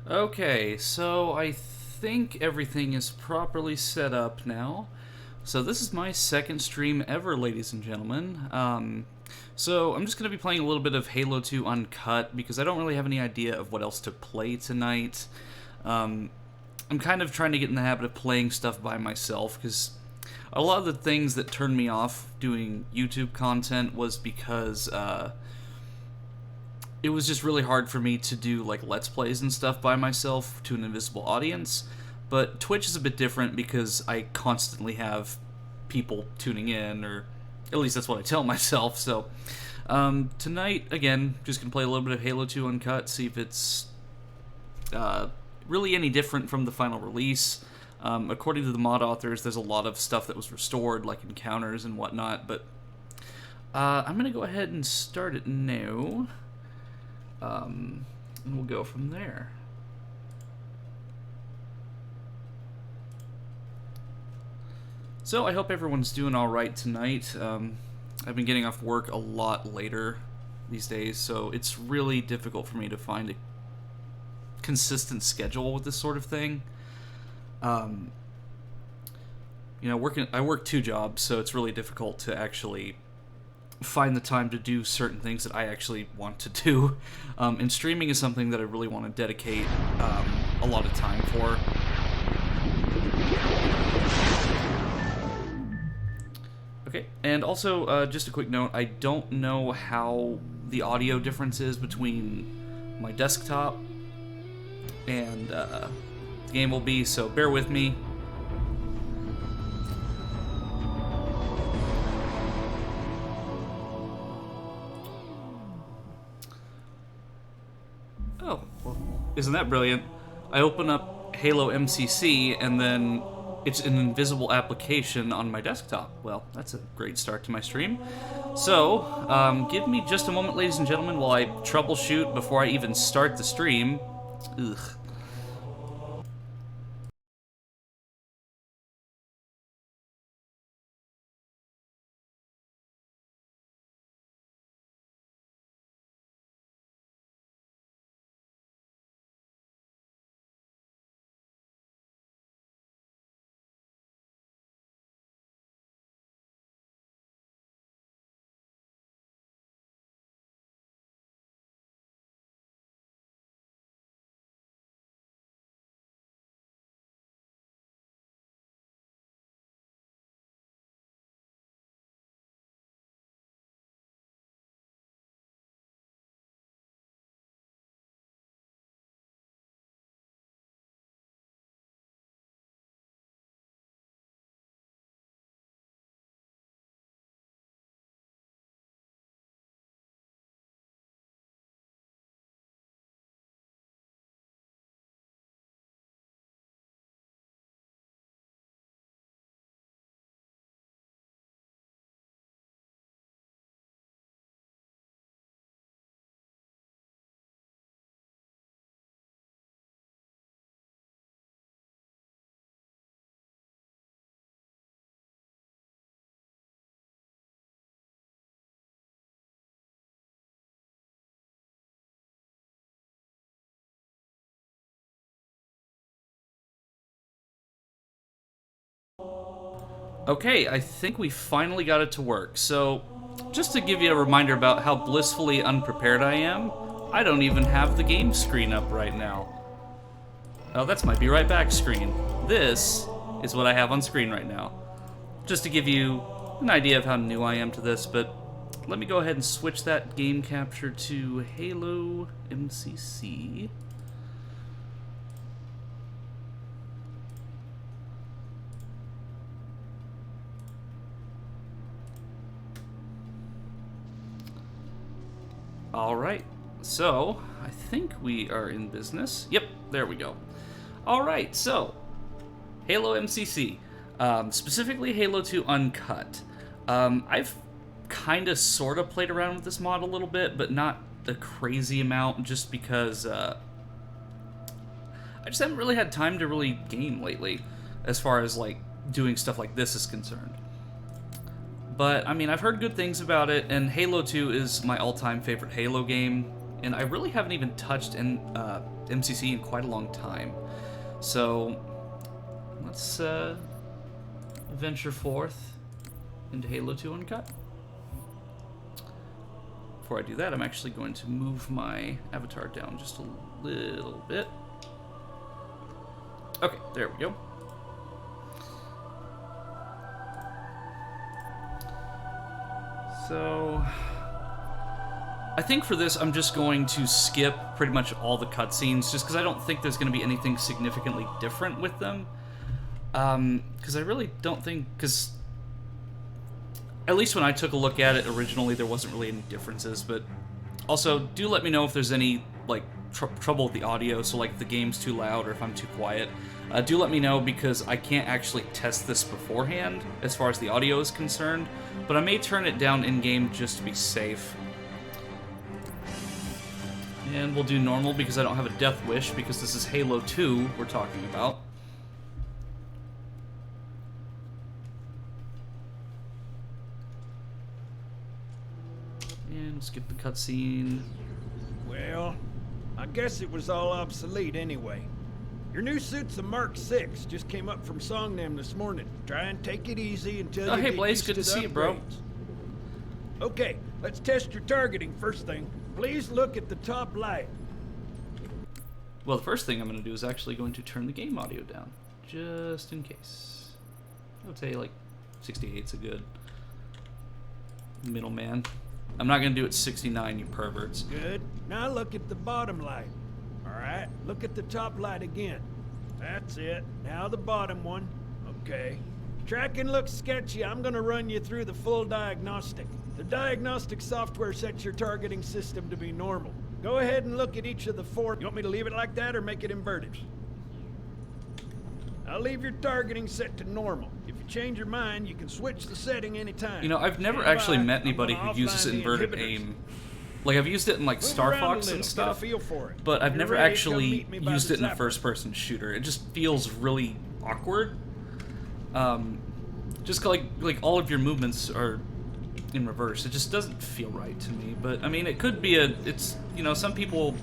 Okay, so I think everything is properly set up now. So this is my second stream ever, ladies and gentlemen. So I'm just going to be playing a little bit of Halo 2 Uncut because I don't really have any idea of what else to play tonight. I'm kind of trying to get in the habit of playing stuff by myself because a lot of the things that turned me off doing YouTube content was because it was just really hard for me to do like Let's Plays and stuff by myself to an invisible audience. But Twitch is a bit different because I constantly have people tuning in, or at least that's what I tell myself. So Tonight, again, just gonna play a little bit of Halo 2 Uncut, see if it's really any different from the final release. According to the mod authors, there's a lot of stuff that was restored, like encounters and whatnot, but I'm gonna go ahead and start it now, and we'll go from there. So I hope everyone's doing alright tonight. I've been getting off work a lot later these days, so it's really difficult for me to find a consistent schedule with this sort of thing. You know, I work 2 jobs, so it's really difficult to actually find the time to do certain things that I actually want to do. And streaming is something that I really want to dedicate a lot of time for. Okay, and also, just a quick note, I don't know how the audio difference is between my desktop and the game will be, so bear with me. Oh, well, isn't that brilliant? I open up Halo MCC and then it's an invisible application on my desktop. Well, that's a great start to my stream. So, give me just a moment, ladies and gentlemen, while I troubleshoot before I even start the stream. Ugh. Okay, I think we finally got it to work. So, just to give you a reminder about how blissfully unprepared I am, I don't even have the game screen up right now. Oh, that's my Be Right Back screen. This is what I have on screen right now. Just to give you an idea of how new I am to this, but let me go ahead and switch that game capture to Halo MCC. Alright, so I think we are in business. Yep, there we go. Alright, so Halo MCC, specifically Halo 2 Uncut. I've kind of sort of played around with this mod a little bit, but not a crazy amount, just because I just haven't really had time to really game lately, as far as like doing stuff like this is concerned. But, I mean, I've heard good things about it, and Halo 2 is my all-time favorite Halo game, and I really haven't even touched MCC in quite a long time. So, let's venture forth into Halo 2 Uncut. Before I do that, I'm actually going to move my avatar down just a little bit. Okay, there we go. So, I think for this, I'm just going to skip pretty much all the cutscenes, just because I don't think there's going to be anything significantly different with them. Because I really don't think, because At least when I took a look at it originally, there wasn't really any differences, but also, do let me know if there's any, like, trouble with the audio, so, like, if the game's too loud or if I'm too quiet. Do let me know, because I can't actually test this beforehand, as far as the audio is concerned, but I may turn it down in-game just to be safe. And we'll do normal, because I don't have a death wish, because this is Halo 2 we're talking about. And skip the cutscene. Well, I guess it was all obsolete anyway. Your new suit's a Mark 6. Just came up from Songnam this morning. Try and take it easy until you hey get Blaze, used good to see you, bro. upgrades. Okay, let's test your targeting first thing. Please look at the top light. Well, the first thing I'm going to do is actually going to turn the game audio down, just in case. I would say like 68's a good middleman. I'm not going to do it 69, you perverts. Good. Now look at the bottom light. Alright, look at the top light again. That's it. Now the bottom one. Okay. Tracking looks sketchy. I'm gonna run you through the full diagnostic. The diagnostic software sets your targeting system to be normal. Go ahead and look at each of the 4. You want me to leave it like that or make it inverted? I'll leave your targeting set to normal. If you change your mind, you can switch the setting anytime. You know, I've never actually met anybody who uses inverted aim. Like, I've used it in, like, Star Fox and stuff, but I've never actually used it in a first-person shooter. It just feels really awkward. Just like all of your movements are in reverse. It just doesn't feel right to me. But, I mean, it could be it's, you know, some people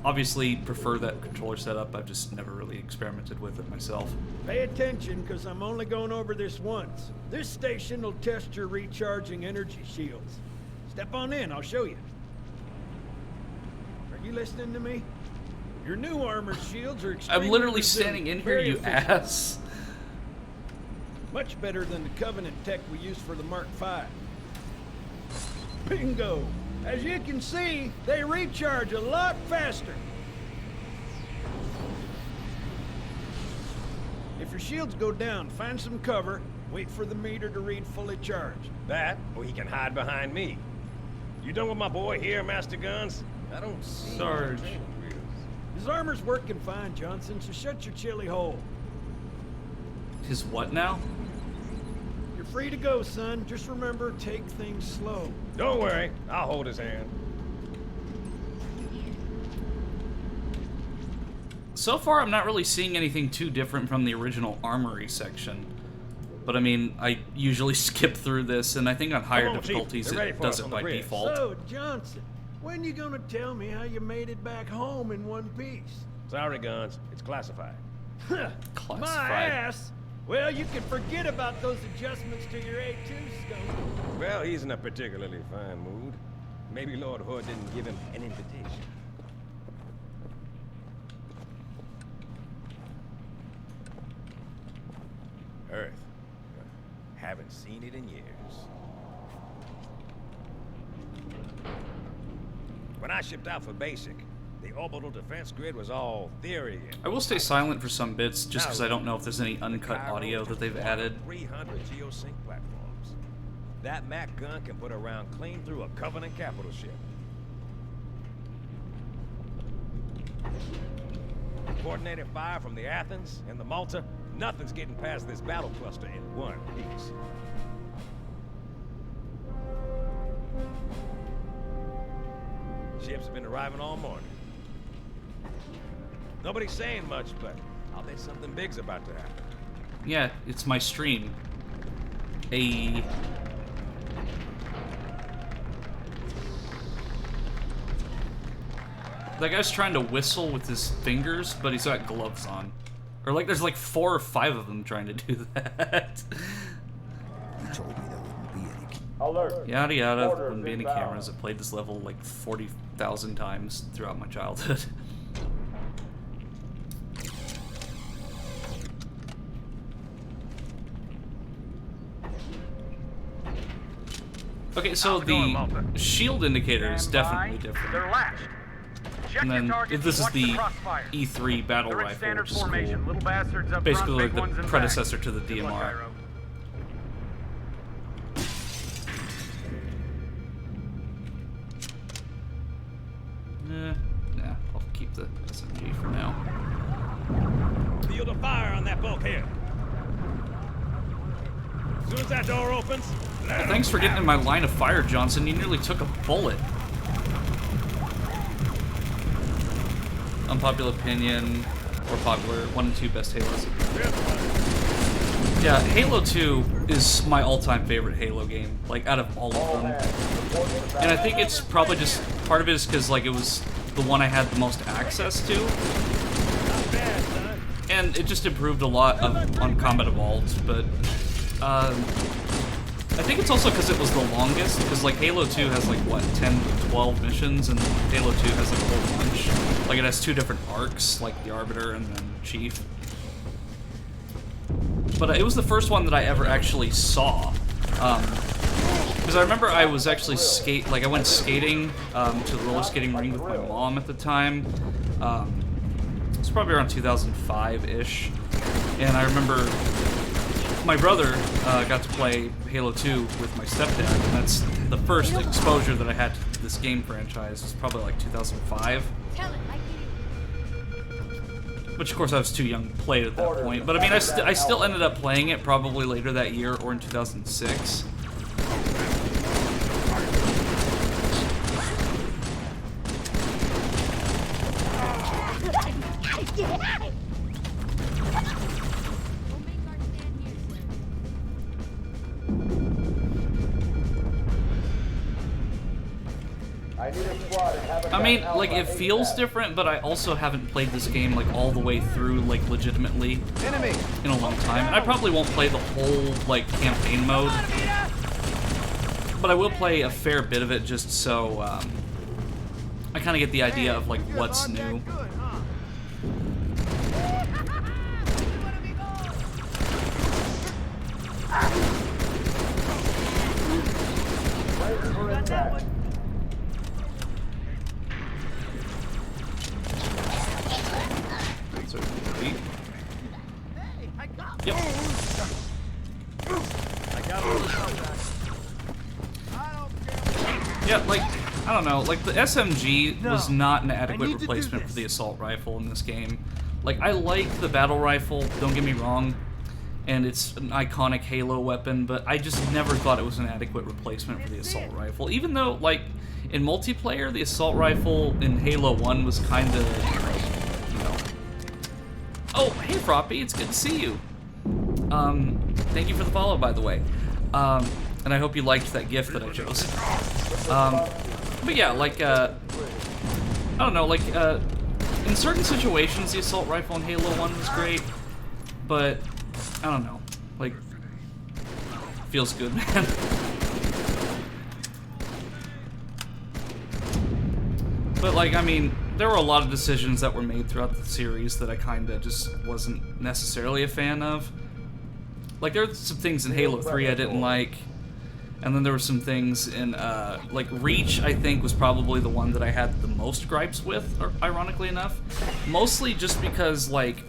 obviously prefer that controller setup. I've just never really experimented with it myself. Pay attention, because I'm only going over this once. This station will test your recharging energy shields. Step on in, I'll show you. You listening to me? Your new armor shields are extremely I'm literally resilient, standing in here, very you efficient. ass. Much better than the Covenant tech we used for the Mark V. Bingo! As you can see, they recharge a lot faster. If your shields go down, find some cover, wait for the meter to read fully charged. That, or he can hide behind me. You done with my boy here, Master Guns? I don't see Sarge. His armor's working fine, Johnson, so shut your chilly hole. His what now? You're free to go, son. Just remember, take things slow. Don't worry, I'll hold his hand. So far, I'm not really seeing anything too different from the original armory section. But I mean, I usually skip through this, and I think on higher Come on, difficulties Chief. They're ready it for does us it on the by bridge. default. So, Johnson, when you gonna tell me how you made it back home in one piece? Sorry, Guns, it's classified. My Classified. ass! Well, you can forget about those adjustments to your A2 scope. Well, he's in a particularly fine mood. Maybe Lord Hood didn't give him an invitation. Earth. Haven't seen it in years. When I shipped out for basic, the orbital defense grid was all theory. I will stay silent for some bits, just because I don't know if there's any uncut audio that they've added. 300 geosync platforms. That Mac gun can put a round clean through a Covenant capital ship. Coordinated fire from the Athens and the Malta. Nothing's getting past this battle cluster in one piece. Ships have been arriving all morning. Nobody's saying much, but I'll bet something big's about to happen. Yeah, it's my stream. That guy's trying to whistle with his fingers, but he's got gloves on. Or like there's like 4 or 5 of them trying to do that. You told me there wouldn't be any. Alert. Yada yada, Orders wouldn't be any inbound. cameras. I've played this level like 40,000 times throughout my childhood. Okay, so How's it going, the Malta? shield indicator is Stand definitely by. different. They're latched. Check And your then targets if this and is watch the crossfire. E3 battle They're in rifle, standard which is formation. cool. Little bastards up Basically front, like big the ones in predecessor back. to the Good luck, DMR. Gyro. I'll keep the SMG for now. Field of fire on that bulkhead. As soon as that door opens, Well, thanks for getting in my line of fire, Johnson. You nearly took a bullet. Unpopular opinion, or popular, 1 and 2 best Halos. Yeah, Halo 2 is my all-time favorite Halo game, like, out of all of them. And I think it's probably just, part of it is because, like, it was the one I had the most access to. And it just improved a lot on Combat Evolved, but, I think it's also because it was the longest, because, like, Halo 2 has, like, what, 10, 12 missions, and Halo 2 has, like, a whole bunch. Like, it has 2 different arcs, like the Arbiter and then Chief. But it was the first one that I ever actually saw. Because I remember I was actually I went skating to the roller skating ring with my mom at the time. It was probably around 2005-ish. And I remember my brother got to play Halo 2 with my stepdad, and that's the first exposure that I had to this game franchise. It was probably like 2005. Which, of course, I was too young to play it at that point. But, I mean, I still ended up playing it probably later that year or in 2006. I mean, like, it feels different, but I also haven't played this game, like, all the way through, like, legitimately in a long time. And I probably won't play the whole, like, campaign mode, but I will play a fair bit of it just so, I kind of get the idea of, like, what's new. Yep. Yeah, like, I don't know, like, the SMG was not an adequate replacement for the assault rifle in this game. Like, I like the battle rifle, don't get me wrong, and it's an iconic Halo weapon, but I just never thought it was an adequate replacement for the assault rifle. Even though, like, in multiplayer, the assault rifle in Halo 1 was kind of, you know... Oh, hey, Froppy, it's good to see you. Thank you for the follow, by the way. And I hope you liked that GIF that I chose. But yeah, like, I don't know, like, in certain situations, the assault rifle in Halo 1 was great, but, I don't know, like, feels good, man. But, like, I mean, there were a lot of decisions that were made throughout the series that I kinda just wasn't necessarily a fan of. Like, there were some things in Halo 3 I didn't like, and then there were some things in, like, Reach, I think, was probably the one that I had the most gripes with, ironically enough. Mostly just because, like,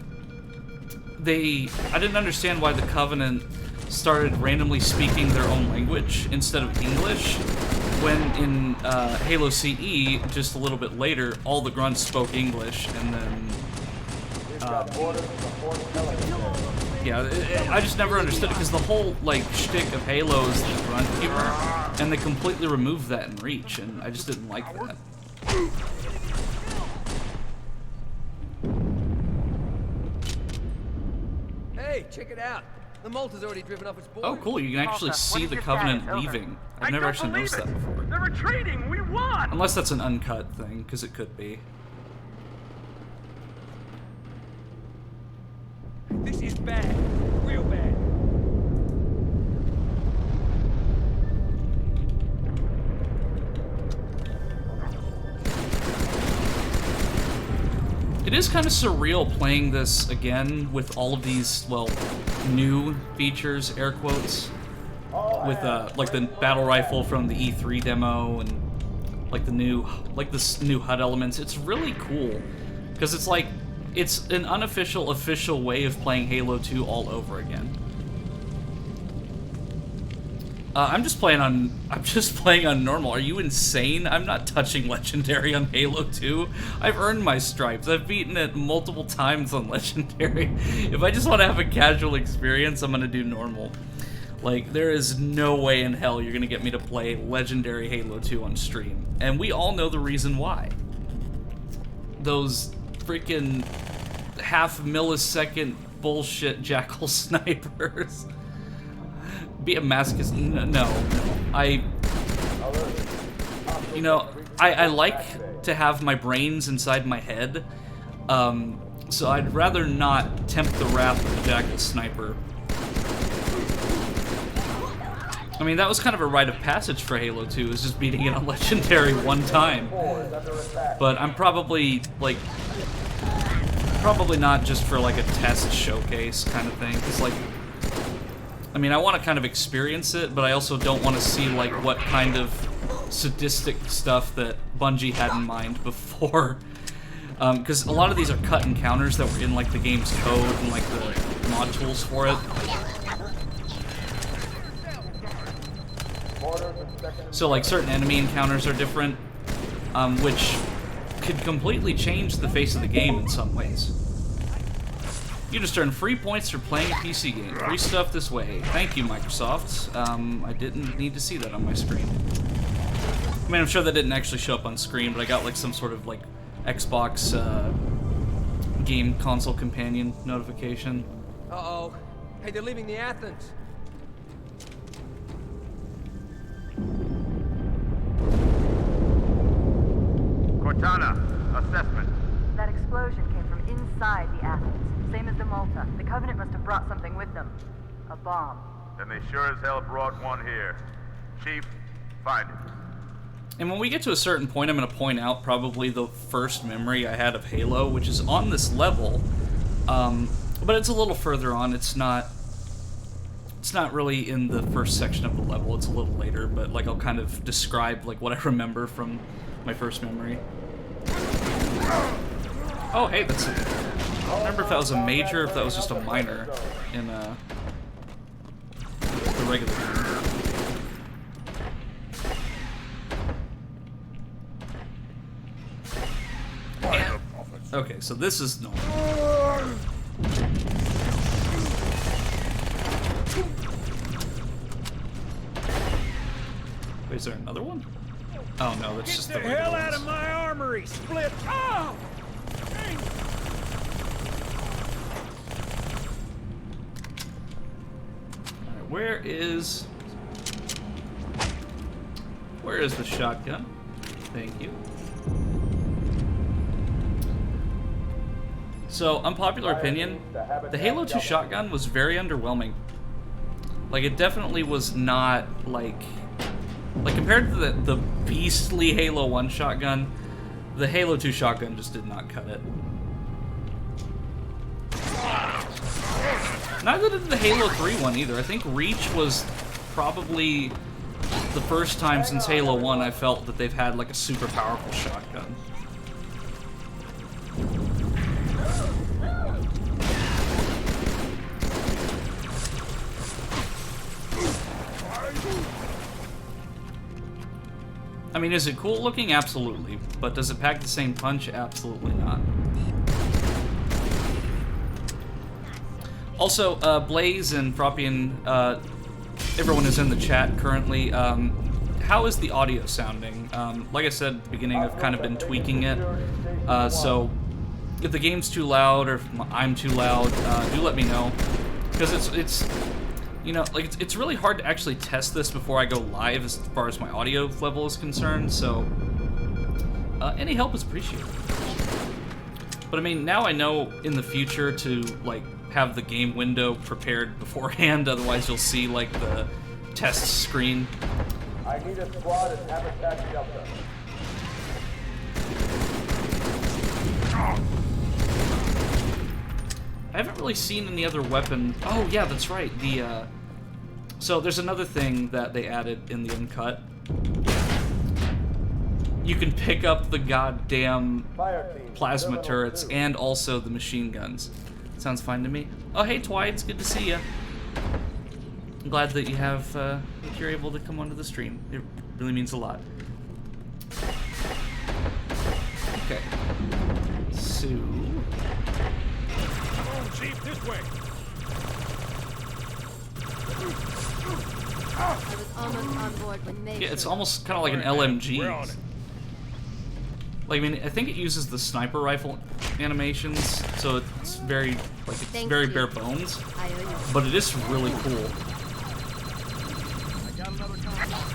I didn't understand why the Covenant started randomly speaking their own language instead of English, when in Halo CE, just a little bit later, all the grunts spoke English, and then... yeah, I just never understood it, because the whole, like, shtick of Halo is the grunt humor, and they completely removed that in Reach, and I just didn't like that. Hey, check it out. The Malta's already driven off its board. Oh, cool, you can actually see the Covenant leaving. I've never actually noticed that before. They're retreating! We won! Unless that's an uncut thing, because it could be. this is bad. Real bad. It is kind of surreal playing this again with all of these, well, new features, air quotes, with like the battle rifle from the E3 demo and like this new HUD elements. It's really cool because it's like it's an unofficial official way of playing Halo 2 all over again. I'm just playing on normal. Are you insane? I'm not touching Legendary on Halo 2. I've earned my stripes. I've beaten it multiple times on Legendary. If I just want to have a casual experience, I'm gonna do normal. Like, there is no way in hell you're gonna get me to play Legendary Halo 2 on stream. And we all know the reason why. Those freaking half-millisecond bullshit jackal snipers. Be a masochist. No. You know, I like to have my brains inside my head, so I'd rather not tempt the wrath of the jackal sniper. I mean, that was kind of a rite of passage for Halo 2, is just beating it on Legendary one time. But I'm probably, like, probably not just for, like, a test showcase kind of thing. It's like, I mean, I want to kind of experience it, but I also don't want to see, like, what kind of sadistic stuff that Bungie had in mind before. Because a lot of these are cut encounters that were in, like, the game's code and, like, the mod tools for it. So, like, certain enemy encounters are different, which could completely change the face of the game in some ways. You just earn free points for playing a PC game. Free stuff this way. Thank you, Microsoft. I didn't need to see that on my screen. I mean, I'm sure that didn't actually show up on screen, but I got, like, some sort of, like, Xbox game console companion notification. Uh-oh. Hey, they're leaving the Athens. Cortana, assessment. That explosion came from inside the Athens. Same as the Malta. The Covenant must have brought something with them. A bomb. Then they sure as hell brought one here. Chief, find it. And when we get to a certain point, I'm going to point out probably the first memory I had of Halo, which is on this level, but it's a little further on. It's not really in the first section of the level. It's a little later, but like I'll kind of describe like what I remember from my first memory. Oh, hey, that's it. I don't remember if that was a major or if that was just a minor in the regular game. Okay, so this is normal. Wait, is there another one? Oh no, that's just the Get the hell out of my armory! Split! Oh! Dang. Alright, where is the shotgun? Thank you. So, unpopular opinion, the Halo 2 shotgun was very underwhelming. Like, it definitely was not, like compared to the beastly Halo 1 shotgun, the Halo 2 shotgun just did not cut it. Neither did the Halo 3 one either. I think Reach was probably the first time since Halo 1 I felt that they've had, like, a super powerful shotgun. I mean, is it cool looking? Absolutely. But does it pack the same punch? Absolutely not. Also, Blaze and Fropian, everyone is in the chat currently. How is the audio sounding? Like I said at the beginning, I've kind of been tweaking it. So, if the game's too loud or if I'm too loud, do let me know. Because it's you know, like, it's really hard to actually test this before I go live as far as my audio level is concerned, so any help is appreciated. But I mean, now I know in the future to, like, have the game window prepared beforehand, otherwise you'll see, like, the test screen. I need a squad and habitat shelter. I haven't really seen any other weapon. Oh, yeah, that's right. So there's another thing that they added in the uncut. You can pick up the goddamn plasma turrets and also the machine guns. Sounds fine to me. Oh, hey, Twy, it's good to see you. I'm glad that you have that you're able to come onto the stream. It really means a lot. Okay. So. Come on, Chief, this way. I was almost on board when they Yeah, it's showed almost kind of like an LMG. We're on it. Like, I mean, I think it uses the sniper rifle animations, so it's very, like, it's Thank very you. bare bones. I owe you. But it is really cool. I got another contact.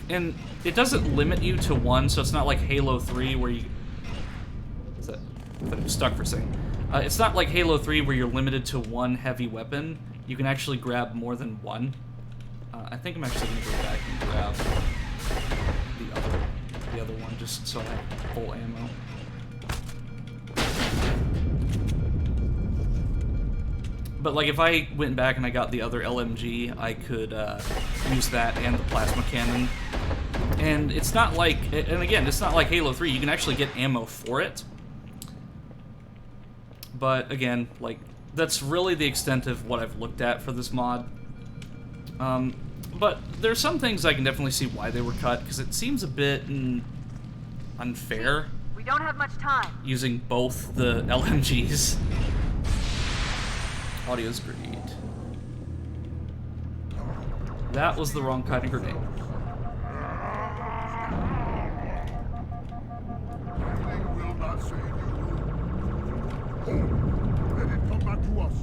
And it doesn't limit you to one, so it's not like Halo 3 where you. What's that? I thought it was stuck for a second. It's not like Halo 3 where you're limited to one heavy weapon. You can actually grab more than one. I think I'm actually gonna go back and grab the other one just so I have full ammo. But like if I went back and I got the other LMG, I could use that and the plasma cannon. And it's not like, and again, it's not like Halo 3. You can actually get ammo for it. But again, like that's really the extent of what I've looked at for this mod. But there's some things I can definitely see why they were cut, because it seems a bit unfair We don't have much time. using both the LMGs. Audio's great. That was the wrong kind of grenade. will not save you. Let it come back to us.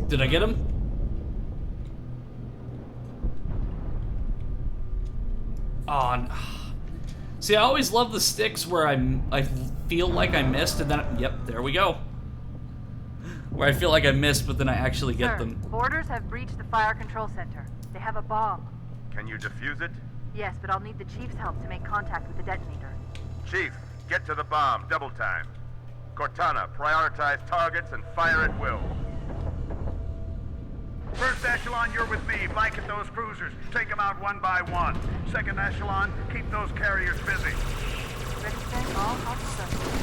Did I get him? Oh, see, I always love the sticks where I feel like I missed, and then yep, there we go. Where I feel like I missed, but then I actually get Sir, them. boarders have breached the fire control center. They have a bomb. Can you defuse it? Yes, but I'll need the chief's help to make contact with the detonator. Chief, get to the bomb, double time. Cortana, prioritize targets and fire at will. First echelon, you're with me. Blanket those cruisers. Take them out one by one. Second echelon, keep those carriers busy. Register all hostile suspects.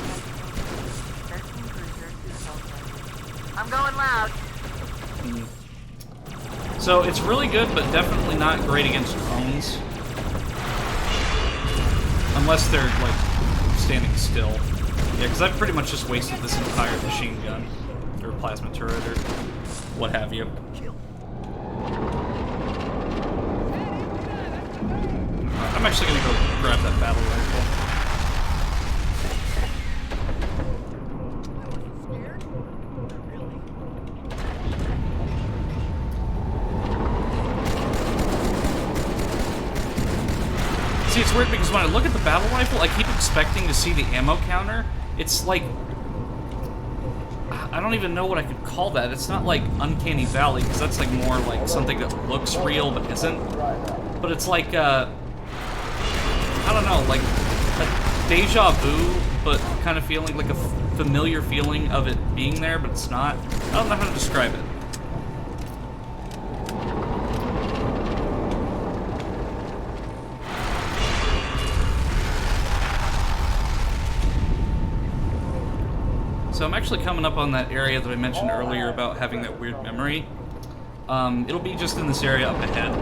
13 cruisers, 2 soldiers. I'm going loud. So it's really good, but definitely not great against drones. Unless they're, like, standing still. Yeah, because I've pretty much just wasted this entire machine gun. Or plasma turret, or what have you. I'm actually gonna go grab that battle rifle. See, it's weird because when I look at the battle rifle, I keep expecting to see the ammo counter. It's like, I don't even know what I could call that. It's not like Uncanny Valley, because that's like more like something that looks real but isn't. But it's like, I don't know, like a deja vu, but kind of feeling like a familiar feeling of it being there, but it's not. I don't know how to describe it. So I'm actually coming up on that area that I mentioned earlier about having that weird memory. It'll be just in this area up ahead.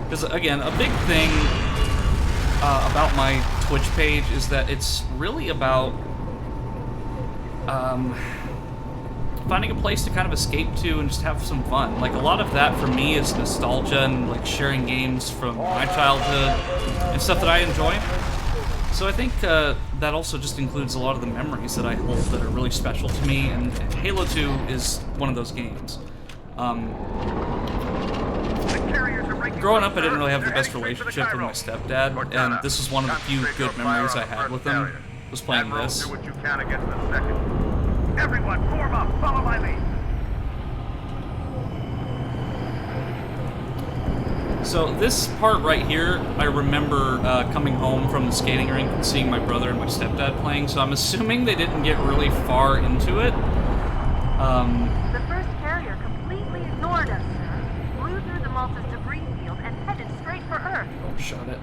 Because, again, a big thing about my Twitch page is that it's really about finding a place to kind of escape to and just have some fun. Like, a lot of that for me is nostalgia and, like, sharing games from my childhood and stuff that I enjoy. So I think that also just includes a lot of the memories that I hold that are really special to me, and Halo 2 is one of those games. Growing up, I didn't really have the best relationship with my stepdad, and this is one of the few good memories I had with him, was playing this. Do what you can against the second. Everyone, form up. Follow my lead. So this part right here, I remember coming home from the skating rink and seeing my brother and my stepdad playing, so I'm assuming they didn't get really far into it. The first carrier completely ignored us, sir. Flew through the Malta's debris field and headed straight for Earth. Oh, shot it.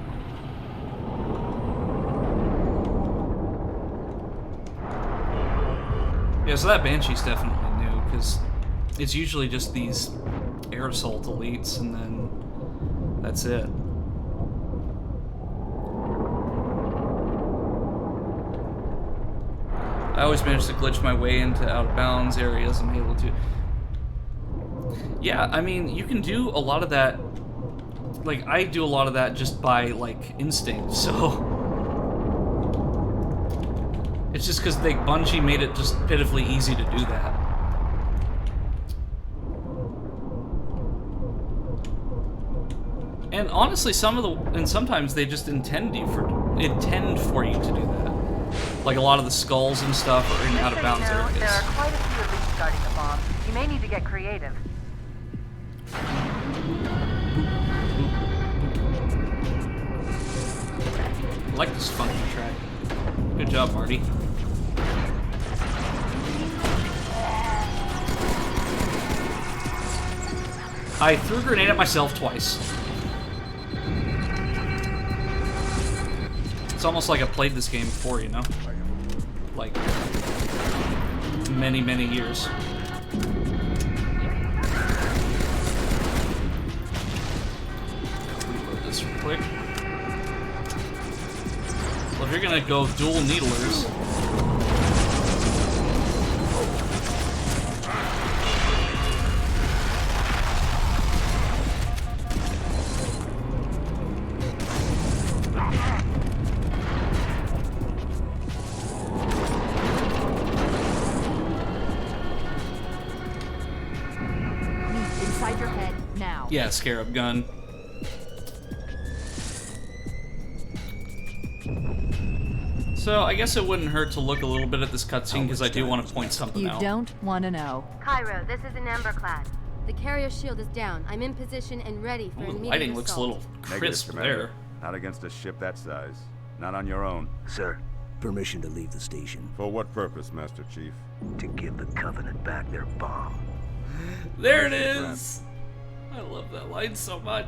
Yeah, so that Banshee's definitely new, because it's usually just these air assault elites, and then that's it. I always manage to glitch my way into out-of-bounds areas in Halo 2. Yeah, I mean, you can do a lot of that. Like, I do a lot of that just by, like, instinct, so... It's just because Bungie made it just pitifully easy to do that. And honestly, sometimes they just intend for you to do that. Like a lot of the skulls and stuff are in out-of-bounds areas. There are quite a few elites guarding the bomb. You may need to get creative. I like this funky track. Good job, Marty. I threw a grenade at myself twice. It's almost like I played this game before, you know? Like, many, many years. Reload this real quick. Well, if you're gonna go dual needlers... Inside your head, now. Yeah, Scarab gun. So, I guess it wouldn't hurt to look a little bit at this cutscene, because I do want to point something out. You don't want to know. Cairo, this is an Emberclad. The carrier shield is down. I'm in position and ready for Ooh, the immediate lighting looks a assault. little Negative, crisp Commander. there. Not against a ship that size. Not on your own. Sir, permission to leave the station. For what purpose, Master Chief? To give the Covenant back their bomb. There it is! I love that line so much.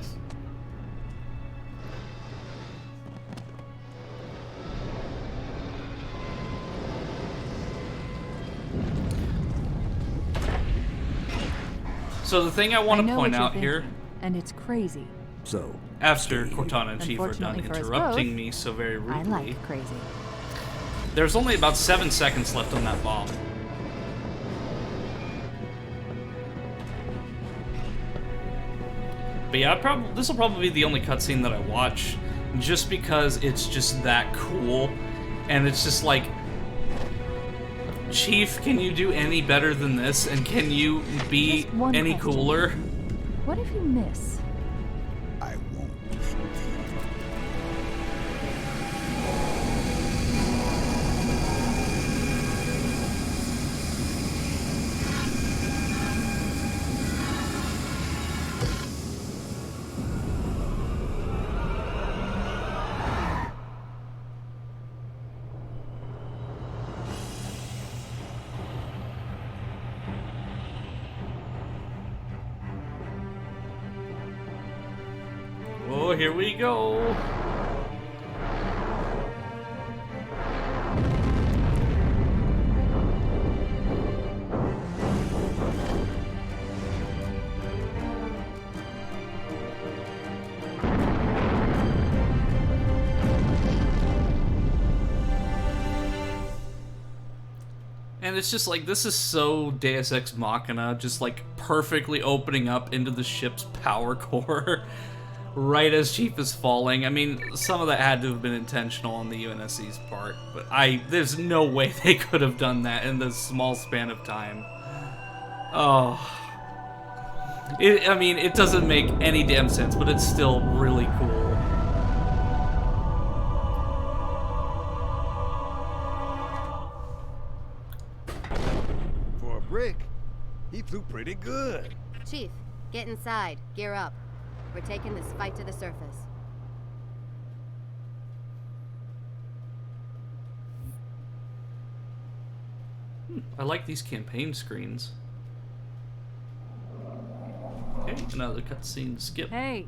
So the thing I want to point out here, and it's crazy. So, after Cortana and Chief are done Unfortunately for us interrupting both, me so very I rudely, like crazy. there's only about 7 seconds left on that bomb. But yeah, this will probably be the only cutscene that I watch, just because it's just that cool, and it's just like, Chief, can you do any better than this, and can you be Just one any question. cooler? What if you miss? I won't. Oh, here we go. And it's just like, this is so Deus Ex Machina, just like perfectly opening up into the ship's power core right as Chief is falling. I mean, some of that had to have been intentional on the UNSC's part, but there's no way they could have done that in this small span of time. Oh. I mean, it doesn't make any damn sense, but it's still really cool. For a brick, he flew pretty good. Chief, get inside. Gear up. We're taking this fight to the surface. I like these campaign screens. Okay, another cutscene to skip. Hey,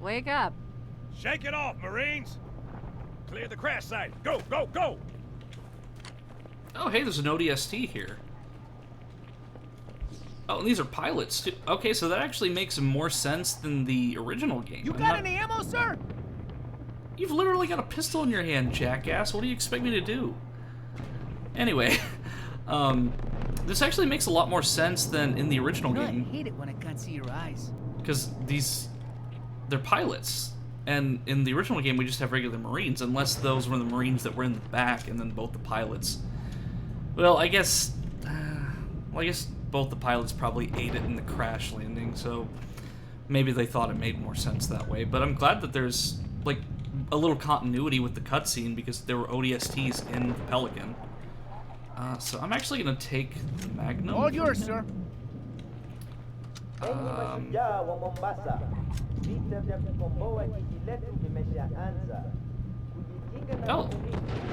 wake up. Shake it off, Marines! Clear the crash site. Go, go, go! Oh, hey, there's an ODST here. Oh, and these are pilots, too. Okay, so that actually makes more sense than the original game. You got any ammo, sir? You've literally got a pistol in your hand, jackass. What do you expect me to do? Anyway, this actually makes a lot more sense than in the original game. I hate it when I can't see your eyes. Because they're pilots. And in the original game, we just have regular Marines, unless those were the Marines that were in the back, and then both the pilots. Well, I guess both the pilots probably ate it in the crash landing, so maybe they thought it made more sense that way. But I'm glad that there's, like, a little continuity with the cutscene, because there were ODSTs in the Pelican. So I'm actually going to take the Magnum. All yours, sir. Oh,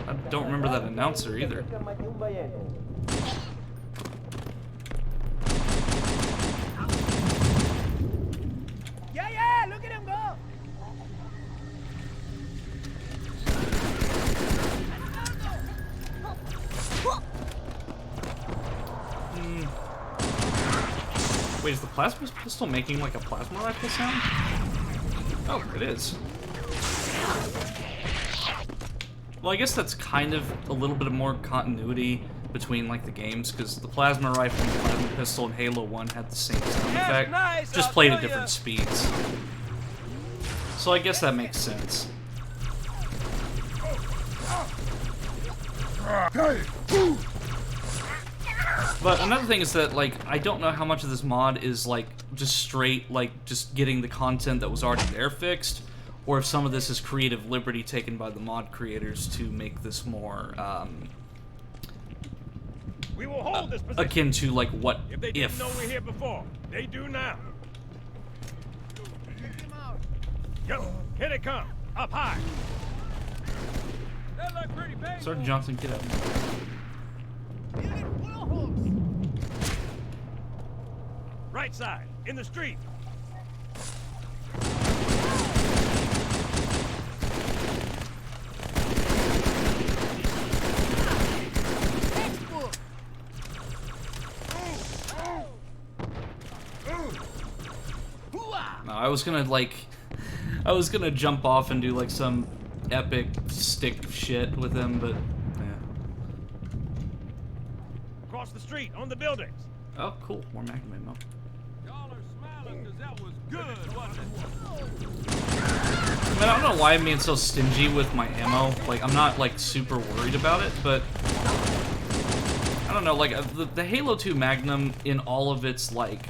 I don't remember that announcer either. Yeah, look at him go! Wait, is the plasma pistol making like a plasma rifle sound? Oh, it is. Well, I guess that's kind of a little bit of more continuity between like the games, because the plasma rifle and the plasma pistol in Halo 1 had the same sound effect, nice, just played at different speeds. So I guess that makes sense. But another thing is that, like, I don't know how much of this mod is, like, just straight, like, just getting the content that was already there fixed, or if some of this is creative liberty taken by the mod creators to make this more, We will hold this position. akin to, like, what If they didn't know we're here before, they do now. Yo, here they come. Up high. That look pretty big. Sergeant Johnson, get up. Right side, in the street. No, I was gonna jump off and do like some epic stick shit with him, but yeah. Across the street, on the buildings. Oh, cool. More Magnum ammo. Y'all are smiling because that was good, wasn't it? I mean, I don't know why I'm being so stingy with my ammo. Like, I'm not, like, super worried about it, but I don't know, like, the Halo 2 Magnum, in all of its, like,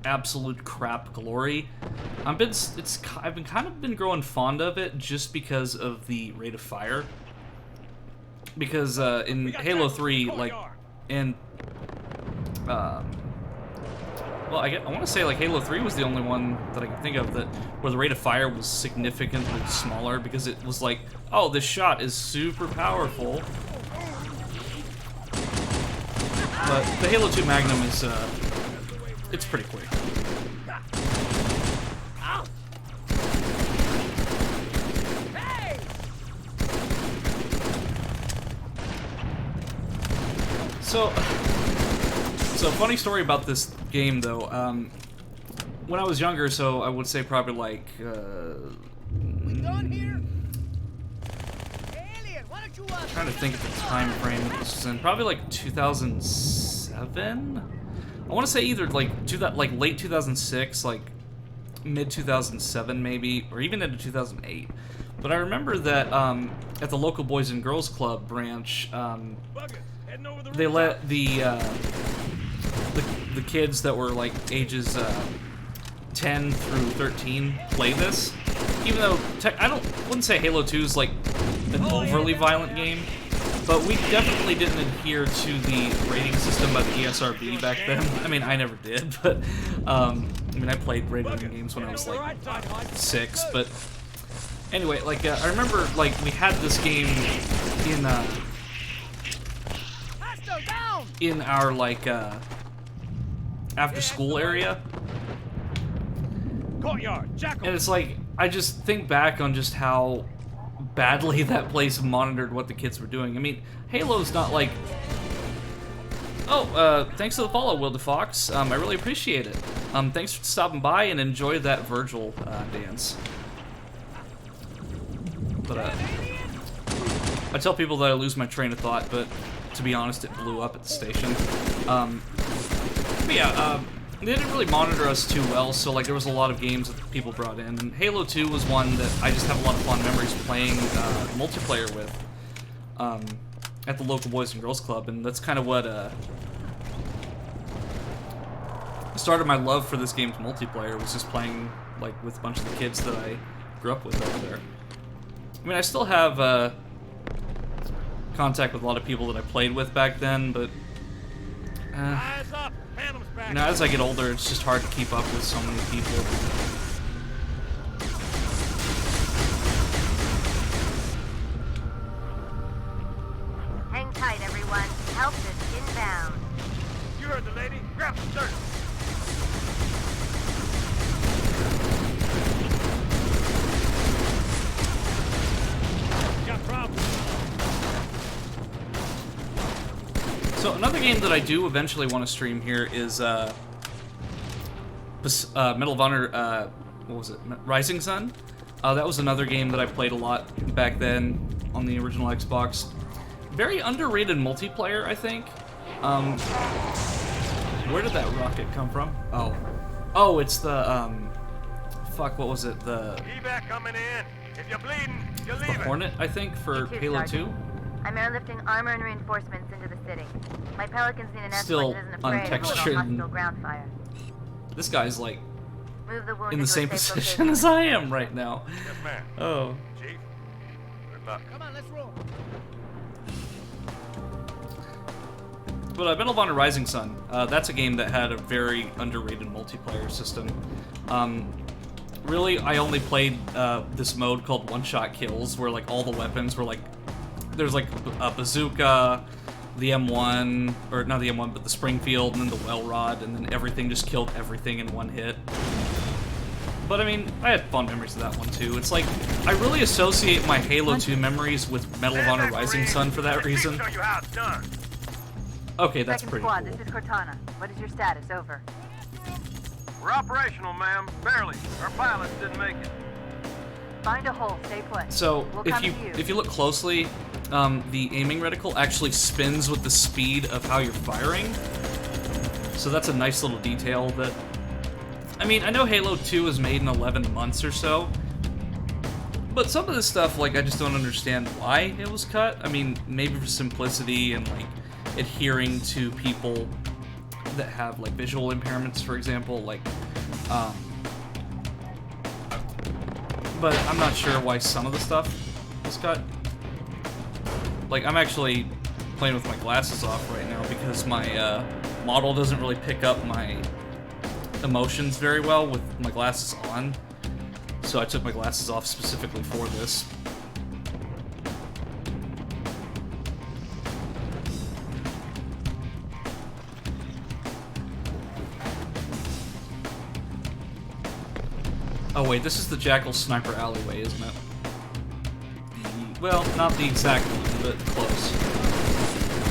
absolute crap glory, I've kind of been growing fond of it just because of the rate of fire. Because, in Halo 3, like, and, well, I want to say, like, Halo 3 was the only one that I can think of where the rate of fire was significantly smaller, because it was like, oh, this shot is super powerful. But the Halo 2 Magnum is, it's pretty quick. So funny story about this game, though. When I was younger, so I would say probably like, We done here? Alien, why don't you trying to think of the time frame this was in. Probably like 2007. I want to say either like late 2006, like mid 2007 maybe, or even into 2008. But I remember that at the local Boys and Girls Club branch, they let the kids that were like ages 10 through 13 play this, even though wouldn't say Halo 2 is like an overly violent game, but we definitely didn't adhere to the rating system by the ESRB back then. I mean, I never did, but I mean, I played rated games when I was like 6, but anyway, like I remember like we had this game in our like after school area. Courtyard, Jackal. And it's like, I just think back on just how badly that place monitored what the kids were doing. I mean, Halo's not like... Oh, thanks for the follow, Will Fox. I really appreciate it. Thanks for stopping by and enjoy that Virgil dance. But, I tell people that I lose my train of thought, but to be honest, it blew up at the station. But yeah, they didn't really monitor us too well, so like there was a lot of games that people brought in. And Halo 2 was one that I just have a lot of fond memories playing multiplayer with at the local Boys and Girls Club, and that's kind of what started my love for this game's multiplayer, was just playing like with a bunch of the kids that I grew up with over there. I mean, I still have contact with a lot of people that I played with back then, but Eyes up. Phantom's back. you know, as I get older, it's just hard to keep up with so many people. Hang tight, everyone. Help is inbound. You heard the lady. Grab some dirt. Got problems. So another game that I do eventually want to stream here is Medal of Honor, what was it, Rising Sun? That was another game that I played a lot back then on the original Xbox. Very underrated multiplayer, I think. Where did that rocket come from? Oh, it's the, fuck, what was it, the Evac coming in. If you're bleeding, you're leaving. Hornet, I think, for Halo 2? I'm airlifting armor and reinforcements into the city. My Pelicans need an Still escort that isn't afraid of a untextured little and- hostile ground fire. This guy's like Move the wounded in the to a same safe position location. as I am right now. Yes, ma'am. Oh. Chief, good luck. Come on, let's roll. But Medal of Honor Rising Sun, that's a game that had a very underrated multiplayer system. Really, I only played this mode called one-shot kills, where like all the weapons were like, there's like a bazooka, the M1, or not the M1, but the Springfield, and then the Well Rod, and then everything just killed everything in one hit. But I mean, I had fond memories of that one too. It's like, I really associate my Halo 2 memories with Medal of Honor Rising Sun for that reason. Show you how it's done. Okay, that's Second pretty squad, cool. this is Cortana. What is your status? Over. We're operational, ma'am. Barely. Our pilots didn't make it. Find a hole. Stay put. So We'll if come you to you. if you look closely, the aiming reticle actually spins with the speed of how you're firing. So that's a nice little detail that, I mean, I know Halo 2 was made in 11 months or so, but some of this stuff, like, I just don't understand why it was cut. I mean, maybe for simplicity and like adhering to people that have like visual impairments, for example, like but I'm not sure why some of the stuff was cut. Like, I'm actually playing with my glasses off right now because my model doesn't really pick up my emotions very well with my glasses on. So I took my glasses off specifically for this. Oh wait, this is the Jackal Sniper alleyway, isn't it? Well, not the exact one, but close.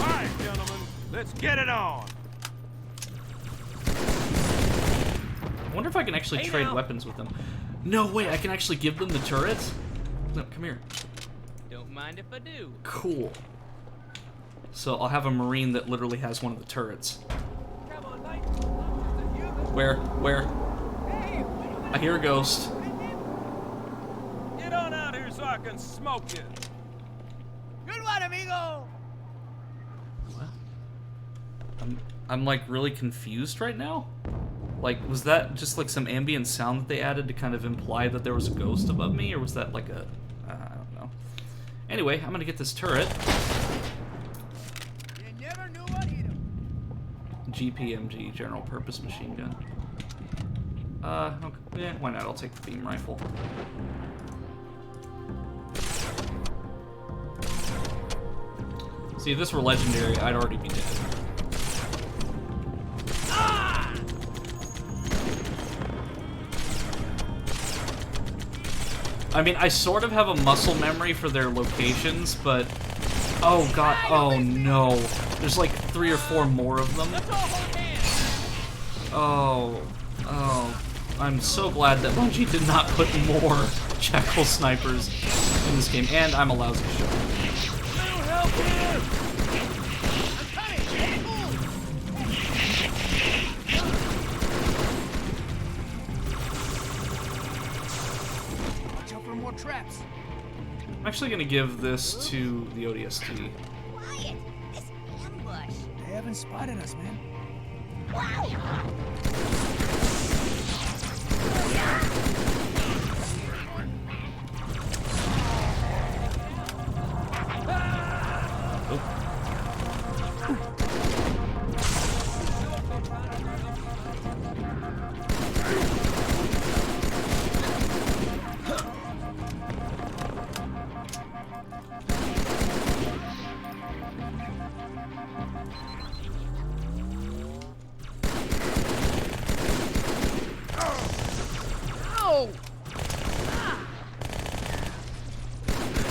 All right, gentlemen, let's get it on. I wonder if I can actually trade weapons with them. No way, I can actually give them the turrets? No, come here. Don't mind if I do. Cool. So I'll have a Marine that literally has one of the turrets. Where? Where? I hear a ghost. Get on out here so I can smoke you. Good one, amigo. I'm like really confused right now. Like, was that just like some ambient sound that they added to kind of imply that there was a ghost above me, or was that like a, I don't know. Anyway, I'm gonna get this turret. You never knew what hit him. GPMG, General Purpose Machine Gun. Okay. Yeah, why not? I'll take the beam rifle. See, if this were legendary, I'd already be dead. I mean, I sort of have a muscle memory for their locations, but... Oh god, oh no. There's like 3 or 4 more of them. Oh, I'm so glad that Bungie did not put more Jackal snipers in this game, and I'm a lousy shot. Watch out for more traps. I'm actually gonna give this to the ODST. Quiet! This ambush. They haven't spotted us, man.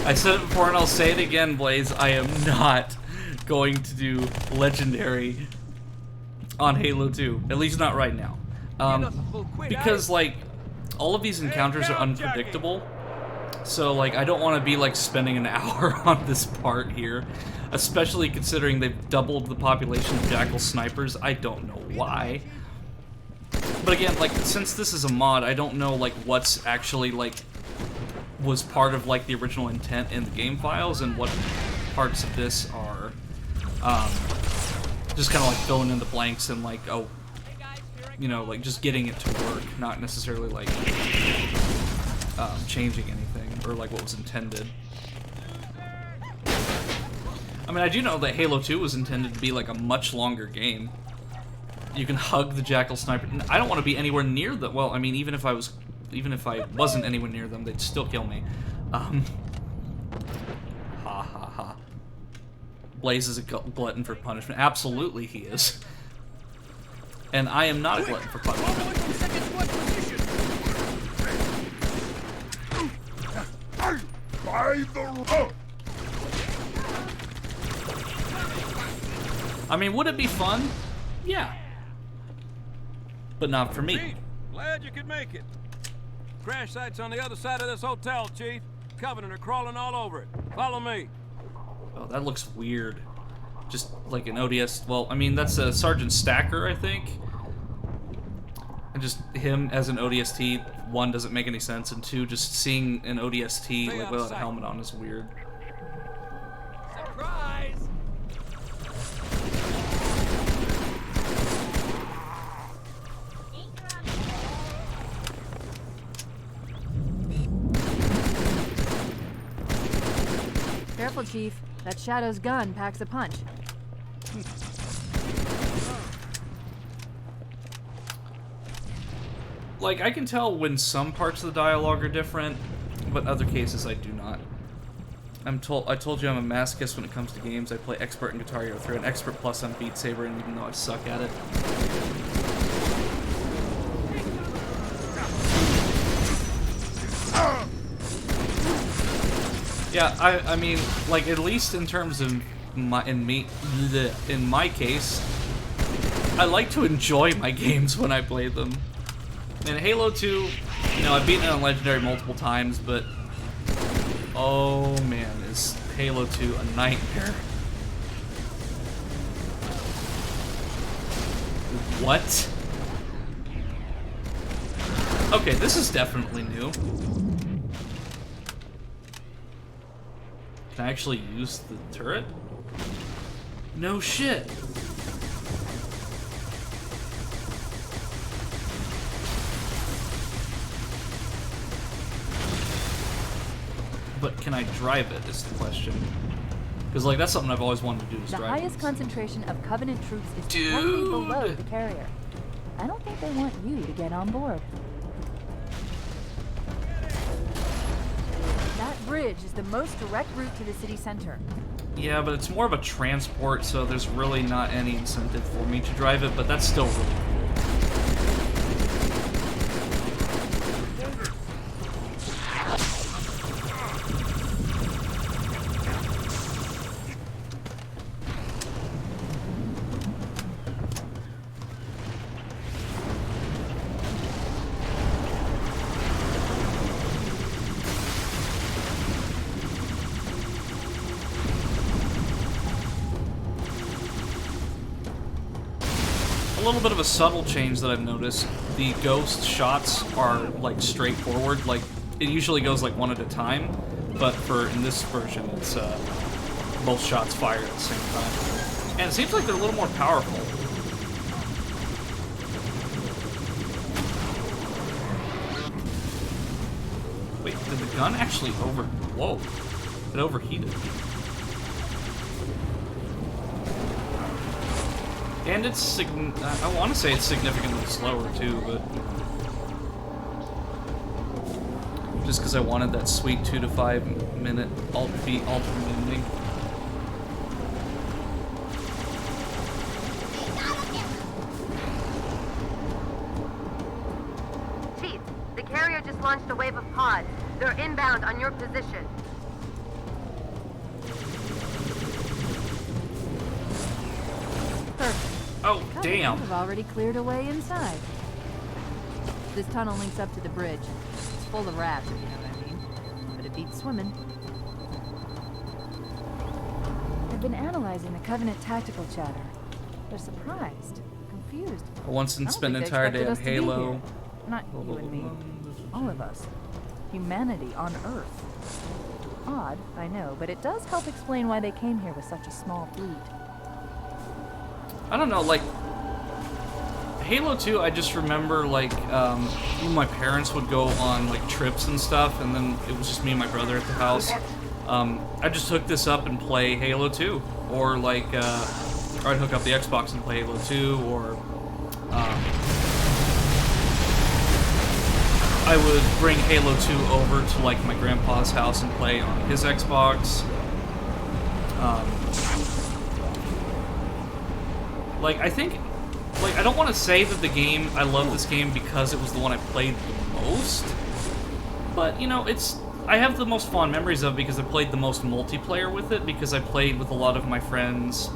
I said it before and I'll say it again, Blaze. I am not going to do Legendary on Halo 2. At least not right now. Because, like, all of these encounters are unpredictable. So, like, I don't want to be, like, spending an hour on this part here. Especially considering they've doubled the population of Jackal snipers. I don't know why. But again, like, since this is a mod, I don't know, like, what's actually, like, was part of, like, the original intent in the game files, and what parts of this are, just kind of, like, filling in the blanks and, like, oh, you know, like, just getting it to work, not necessarily, like, changing anything, or, like, what was intended. I mean, I do know that Halo 2 was intended to be, like, a much longer game. You can hug the Jackal sniper. I don't want to be anywhere near the, well, I mean, even if I wasn't anywhere near them, they'd still kill me. Ha ha ha. Blaze is a glutton for punishment. Absolutely he is. And I am not a glutton for punishment. By the rope! I mean, would it be fun? Yeah. But not for me. Chief, glad you could make it. Crash site's on the other side of this hotel, Chief. Covenant are crawling all over it. Follow me. Oh, that looks weird. Just like an ODS. Well, I mean, that's a Sergeant Stacker, I think. And just him as an ODST, 1, doesn't make any sense, and 2, just seeing an ODST like without a helmet on is weird. Surprise! Careful, Chief. That Shadow's gun packs a punch. Like, I can tell when some parts of the dialogue are different, but other cases I do not. I told you I'm a masochist when it comes to games. I play expert in Guitar Hero 3 and expert plus on Beat Saber, and even though I suck at it. Yeah, I mean, like, at least in terms of in my case, I like to enjoy my games when I play them. In Halo 2, you know, I've beaten it on Legendary multiple times, but oh man, is Halo 2 a nightmare. What? Okay, this is definitely new. Can I actually use the turret? No shit. But can I drive it is the question. Because, like, that's something I've always wanted to do, is The drive highest these. concentration of Covenant troops is directly below the carrier. I don't think they want you to get on board. That bridge is the most direct route to the city center. Yeah, but it's more of a transport, so there's really not any incentive for me to drive it, but that's still really cool. little bit of a subtle change that I've noticed. The ghost shots are like straightforward. Like it usually goes like one at a time, but in this version, it's both shots fired at the same time, and it seems like they're a little more powerful. Wait, did the gun actually Whoa, it overheated. And it's I want to say it's significantly slower too, but just because I wanted that sweet 2 to 5 minute beat alternate ending. Chief, the carrier just launched a wave of pods. They're inbound on your position. Perfect. Oh, damn. Have already cleared away inside. This tunnel links up to the bridge. It's full of rats, if you know what I mean. But it beats swimming. I've been analyzing the Covenant tactical chatter. They're surprised, confused. I once spent an entire day on Halo. Not you and me. All of us. Humanity on Earth. Odd, I know, but it does help explain why they came here with such a small fleet. I don't know, like, Halo 2, I just remember, like, my parents would go on, like, trips and stuff, and then it was just me and my brother at the house. I just hook this up and play Halo 2, or, like, or I'd hook up the Xbox and play Halo 2, or, I would bring Halo 2 over to, like, my grandpa's house and play on his Xbox. Like, I think, like, I don't want to say that I love this game because it was the one I played the most, but, you know, I have the most fond memories of it because I played the most multiplayer with it, because I played with a lot of my friends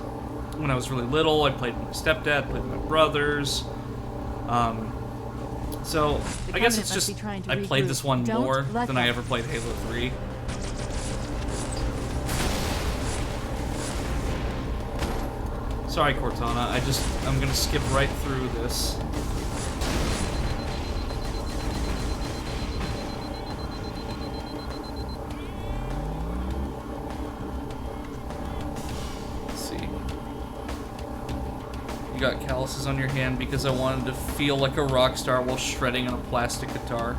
when I was really little. I played with my stepdad, played with my brothers, so I guess it's just, I played this one more than I ever played Halo 3. Sorry, Cortana, I'm gonna skip right through this. Let's see. You got calluses on your hand because I wanted to feel like a rock star while shredding on a plastic guitar.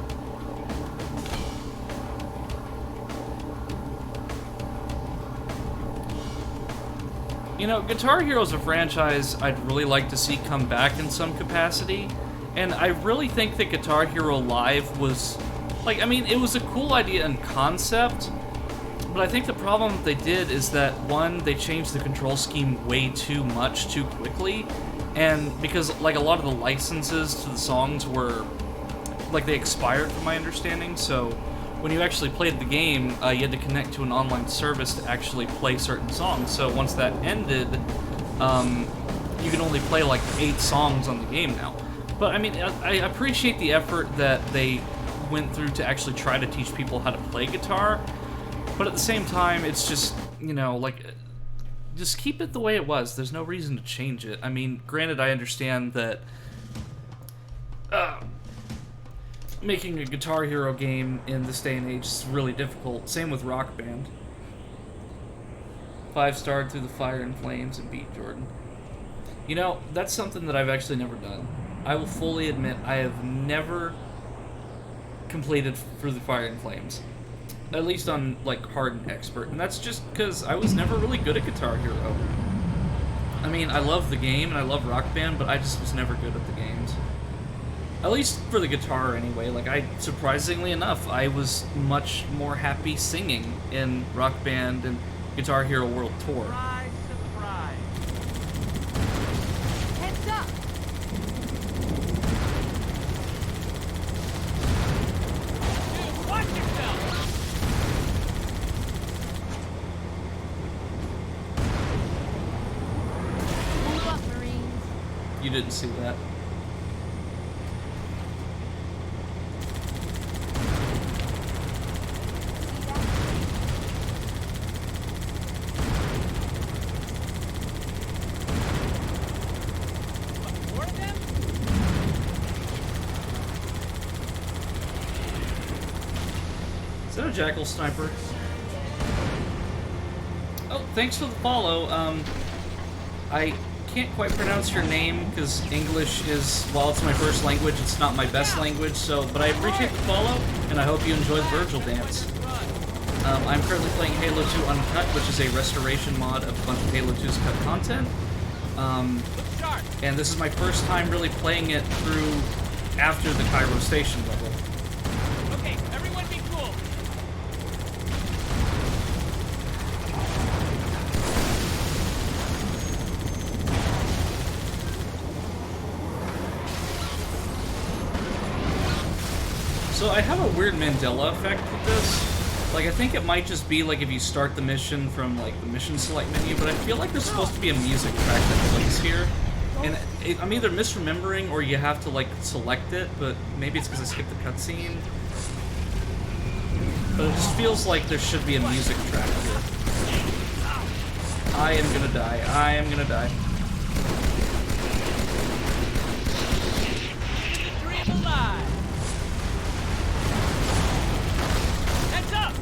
You know, Guitar Hero is a franchise I'd really like to see come back in some capacity, and I really think that Guitar Hero Live was, like, I mean, it was a cool idea and concept, but I think the problem that they did is that, one, they changed the control scheme way too much too quickly, and because, like, a lot of the licenses to the songs were, like, they expired from my understanding, so when you actually played the game, you had to connect to an online service to actually play certain songs. So once that ended, you can only play like 8 songs on the game now. But I mean, I appreciate the effort that they went through to actually try to teach people how to play guitar. But at the same time, it's just, you know, like, just keep it the way it was. There's no reason to change it. I mean, granted, I understand that making a Guitar Hero game in this day and age is really difficult. Same with Rock Band. 5-starred through the fire and flames and beat Jordan. You know, that's something that I've actually never done. I will fully admit I have never completed Through the Fire and Flames. At least on, like, hard and expert. And that's just because I was never really good at Guitar Hero. I mean, I love the game and I love Rock Band, but I just was never good at the games. At least for the guitar, anyway. Like, surprisingly enough, I was much more happy singing in Rock Band and Guitar Hero World Tour. Surprise, surprise. Heads up! Dude, watch yourself! Move up, Marines. You didn't see that. More of them? Is that a Jackal sniper? Oh, thanks for the follow. I can't quite pronounce your name because English is, while it's my first language, it's not my best language. So, but I appreciate the follow, and I hope you enjoy the Virgil dance. I'm currently playing Halo 2 Uncut, which is a restoration mod of a bunch of Halo 2's cut content. And this is my first time really playing it through after the Cairo Station level. Okay, everyone be cool. So I have a weird Mandela effect with this. Like, I think it might just be, like, if you start the mission from, like, the mission select menu, but I feel like there's supposed to be a music track that plays here. And I'm either misremembering or you have to, like, select it, but maybe it's because I skipped the cutscene. But it just feels like there should be a music track here. I am gonna die. I am gonna die. Dream alive. Heads up.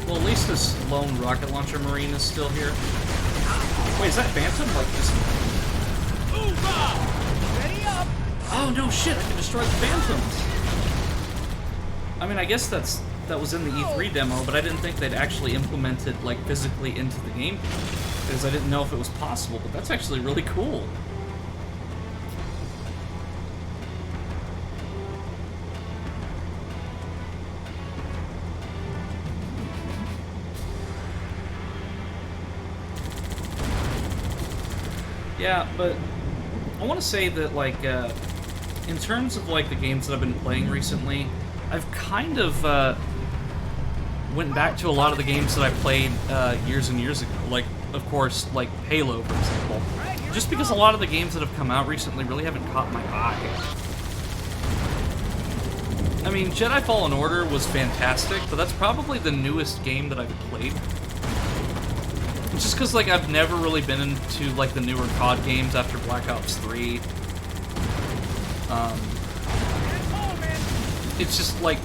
Well, at least this lone rocket launcher marine is still here. Wait, is that Phantom? Like this? Ready up. Oh no, shit! I can destroy the Phantoms. I mean, I guess that was in the E3 demo, but I didn't think they'd actually implement it like physically into the game because I didn't know if it was possible. But that's actually really cool. Yeah, but I want to say that, like, in terms of, like, the games that I've been playing recently, I've kind of, went back to a lot of the games that I played, years and years ago. Like, of course, like, Halo, for example. Just because a lot of the games that have come out recently really haven't caught my eye. I mean, Jedi Fallen Order was fantastic, but that's probably the newest game that I've played. Just because, like, I've never really been into, like, the newer COD games after Black Ops 3. It's just, like,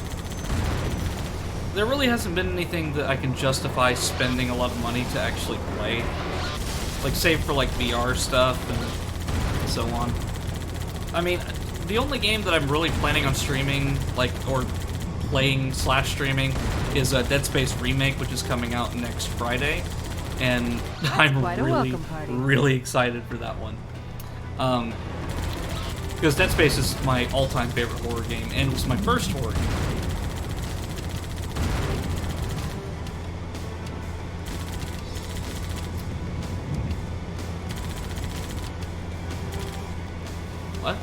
there really hasn't been anything that I can justify spending a lot of money to actually play. Like, save for, like, VR stuff and so on. I mean, the only game that I'm really planning on streaming, like, or playing/streaming, is a Dead Space Remake, which is coming out next Friday. And I'm really excited for that one. Because Dead Space is my all-time favorite horror game, and it was my first horror game. What?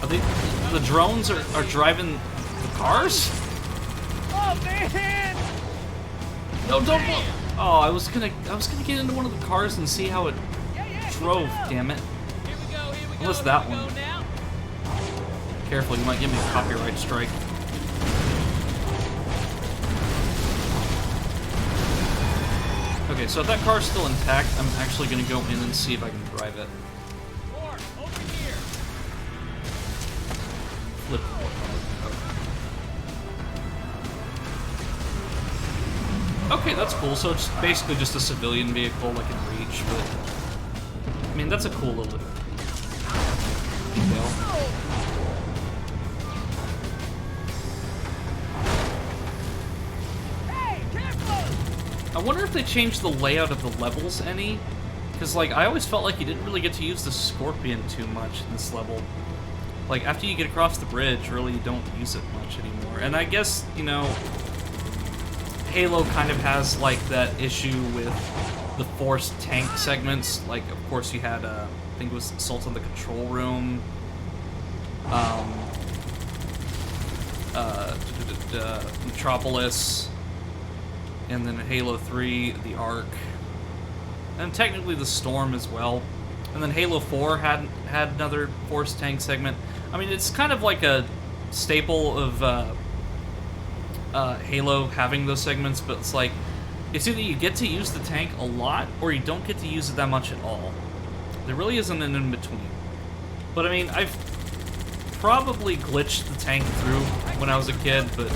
Are they... The drones are driving the cars? Oh man! No, don't. Oh, I was gonna get into one of the cars and see how it drove. Damn it! Here we go. What was that one? Careful, you might give me a copyright strike. Okay, so if that car's still intact, I'm actually gonna go in and see if I can drive it. Over here. Flip. Okay, that's cool. So it's basically just a civilian vehicle, like in Reach, but I mean that's a cool little detail. Hey, careful! I wonder if they changed the layout of the levels any, because like I always felt like you didn't really get to use the Scorpion too much in this level. Like after you get across the bridge, really you don't use it much anymore. And I guess, you know, Halo kind of has, like, that issue with the forced tank segments. Like, of course, you had, I think it was Assault on the Control Room, Metropolis, and then Halo 3, the Ark, and technically the Storm as well. And then Halo 4 had another forced tank segment. I mean, it's kind of like a staple of Halo having those segments, but it's like, it's either you get to use the tank a lot, or you don't get to use it that much at all. There really isn't an in-between. But I mean, I've probably glitched the tank through when I was a kid, but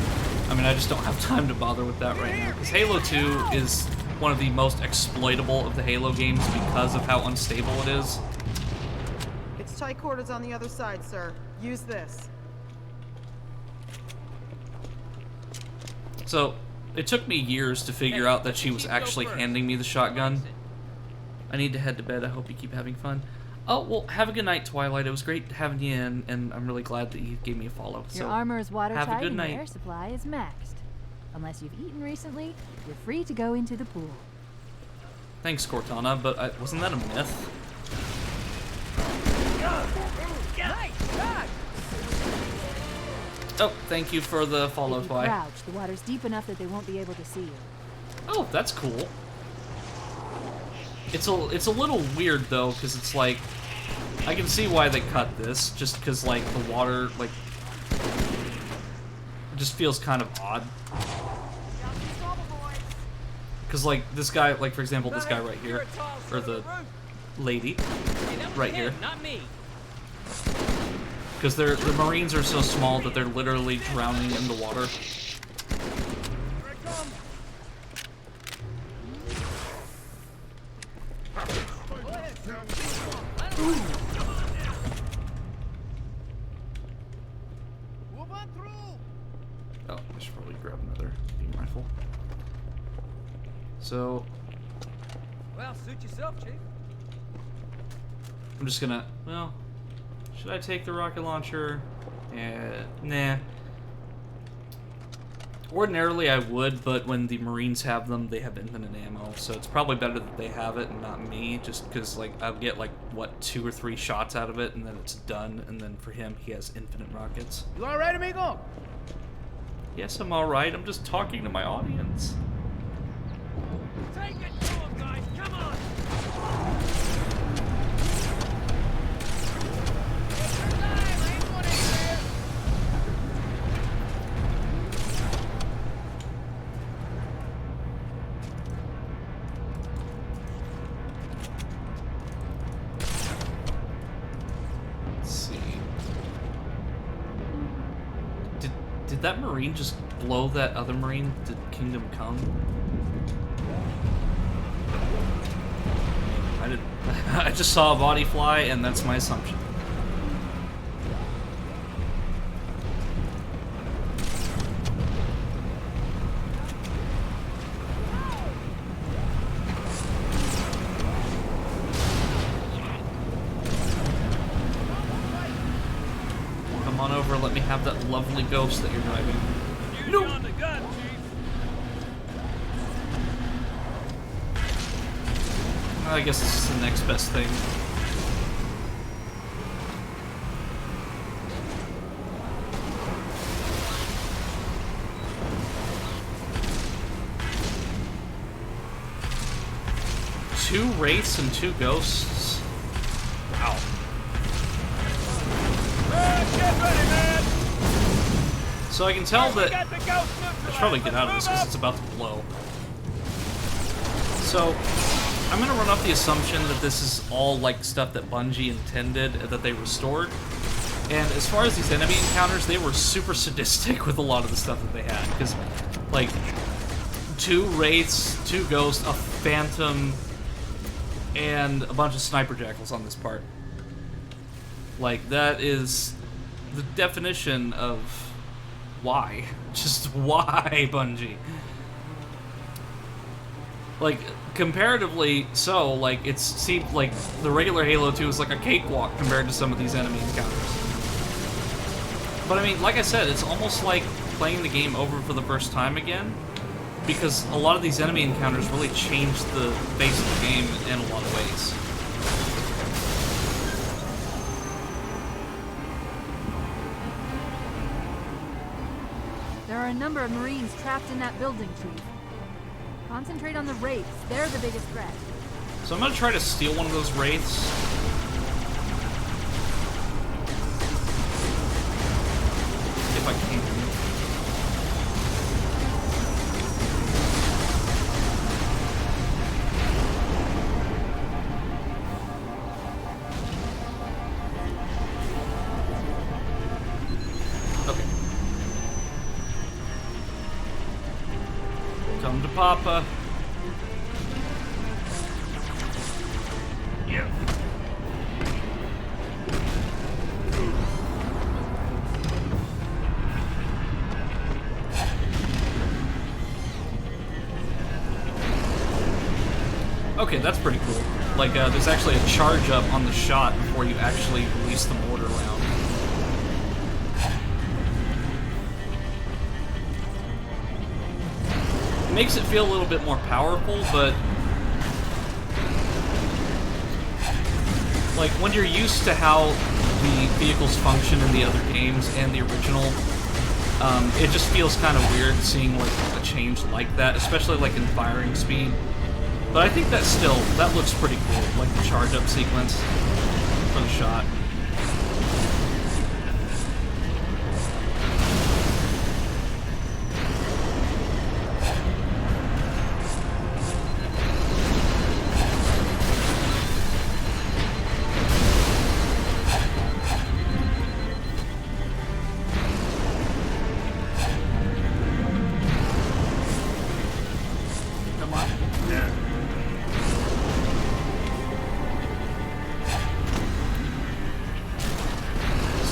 I mean, I just don't have time to bother with that right now. Because Halo 2 is one of the most exploitable of the Halo games because of how unstable it is. It's tight quarters on the other side, sir. Use this. So, it took me years to figure out that she was actually handing me the shotgun. I need to head to bed. I hope you keep having fun. Oh, well, have a good night, Twilight. It was great having you in, and I'm really glad that you gave me a follow. Your armor is watertight have a good and night. your air supply is maxed. Unless you've eaten recently, you're free to go into the pool. Thanks, Cortana, but wasn't that a myth? Oh, thank you for the follow, If you Twi. crouch, the water's deep enough that they won't be able to see you. Oh, that's cool. It's a little weird though, because it's like, I can see why they cut this, just because like the water like it just feels kind of odd. Because like this guy, like for example, this guy right here, or the lady right here. Not me. Because the Marines are so small that they're literally drowning in the water. Oh, I should probably grab another beam rifle. So, Well, suit yourself, Chief. I'm just gonna, well, should I take the rocket launcher? Nah. Ordinarily I would, but when the Marines have them, they have infinite ammo, so it's probably better that they have it and not me, just because, like, I'll get, like, what, 2 or 3 shots out of it, and then it's done, and then for him, he has infinite rockets. You all right, amigo? Yes, I'm alright, I'm just talking to my audience. Take it to him, guys. Come on. Let's see. Did that Marine just blow that other Marine? Did Kingdom Come? I did. I just saw a body fly, and that's my assumption. Come on over, let me have that lovely ghost that you're driving. No. On the gun, Chief. I guess this is the next best thing. Two wraiths and 2 ghosts. Wow. Get ready, man. So I can tell that Got the ghost I should probably get out of this because it's about to blow. So I'm gonna run off the assumption that this is all like stuff that Bungie intended that they restored. And as far as these enemy encounters, they were super sadistic with a lot of the stuff that they had. Because, like, 2 wraiths, 2 ghosts, a phantom, and a bunch of sniper jackals on this part. Like, that is the definition of why. Just why, Bungie? Like, comparatively so, like, it seemed like the regular Halo 2 is like a cakewalk compared to some of these enemy encounters. But I mean, like I said, it's almost like playing the game over for the first time again, because a lot of these enemy encounters really changed the face of the game in a lot of ways. There are a number of Marines trapped in that building, Chief. Concentrate on the wraiths. They're the biggest threat. So I'm gonna try to steal one of those wraiths. If I can. him to Papa. Yeah. Okay, that's pretty cool. Like, there's actually a charge up on the shot before you actually release the mortar round. It makes it feel a little bit more powerful, but like, when you're used to how the vehicles function in the other games and the original, it just feels kind of weird seeing like a change like that, especially like in firing speed. But I think that looks pretty cool, like the charge up sequence for the shot.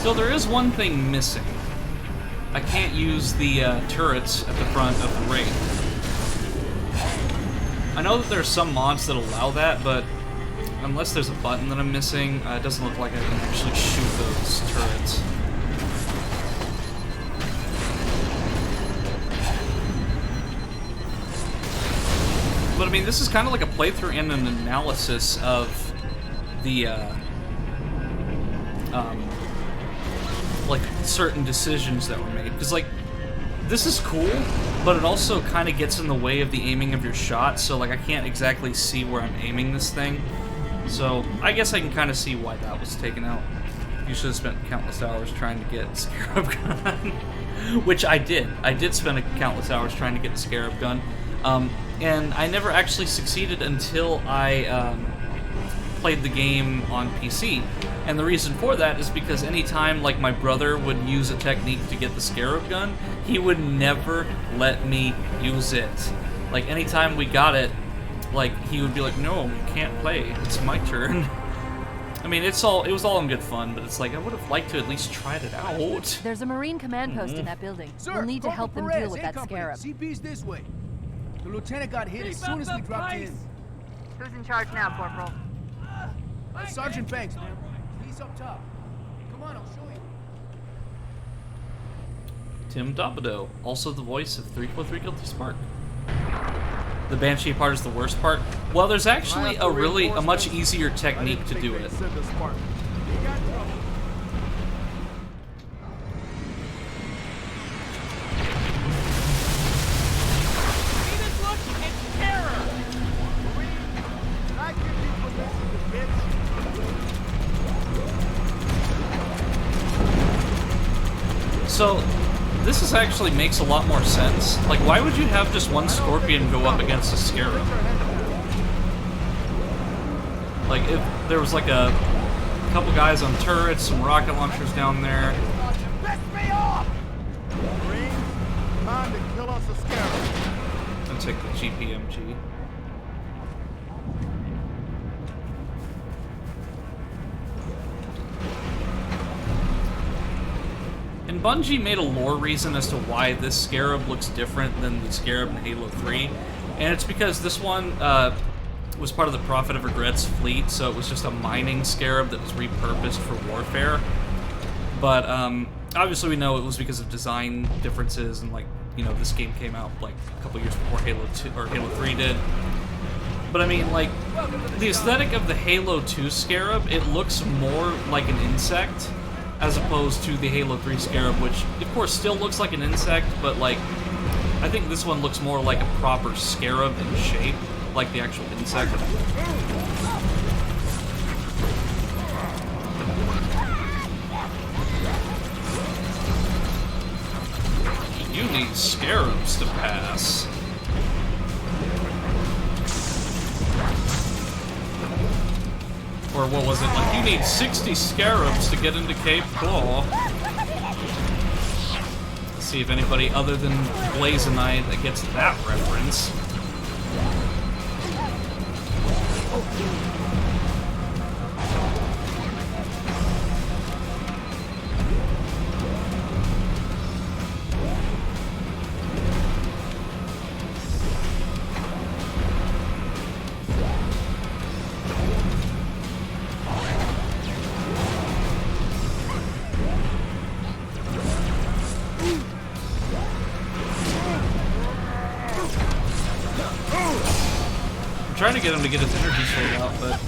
So there is one thing missing. I can't use the turrets at the front of the Wraith. I know that there are some mods that allow that, but unless there's a button that I'm missing, it doesn't look like I can actually shoot those turrets. But I mean, this is kind of like a playthrough and an analysis of the like certain decisions that were made, because like this is cool, but it also kind of gets in the way of the aiming of your shot, so like I can't exactly see where I'm aiming this thing, so I guess I can kind of see why that was taken out. You should have spent countless hours trying to get Scarab Gun. Which I did spend countless hours trying to get the Scarab Gun, and I never actually succeeded until I played the game on PC. And the reason for that is because anytime like my brother would use a technique to get the Scarab Gun, he would never let me use it. Like anytime we got it, like he would be like, "No, you can't play. It's my turn." I mean, it was all in good fun, but it's like I would have liked to at least tried it out. There's a Marine command post in that building. We'll need to help them deal with that Scarab. CP's this way. The lieutenant got hit as soon as we dropped in. Who's in charge now, Corporal? Sergeant Banks, man. He's up top. Come on, I'll show you. Tim Dobido, also the voice of 343 Guilty Spark. The Banshee part is the worst part. Well, there's actually a much easier technique to do it. So, this actually makes a lot more sense. Like, why would you have just one Scorpion go up against a Scarab? Like, if there was like a couple guys on turrets, some rocket launchers down there. Time to kill us a Scarab. And take the GPMG. And Bungie made a lore reason as to why this Scarab looks different than the Scarab in Halo 3, and it's because this one was part of the Prophet of Regret's fleet, so it was just a mining Scarab that was repurposed for warfare. But obviously we know it was because of design differences, and like, you know, this game came out like a couple years before Halo 2 or Halo 3 did. But I mean, like, the aesthetic of the Halo 2 Scarab, it looks more like an insect as opposed to the Halo 3 Scarab, which, of course, still looks like an insect, but, like, I think this one looks more like a proper Scarab in shape, like the actual insect. You need Scarabs to pass. Or what was it, like, you need 60 Scarabs to get into Cape Claw. see if anybody other than Blaze and I that gets that reference. I'm trying to get him to get his energy sword out, but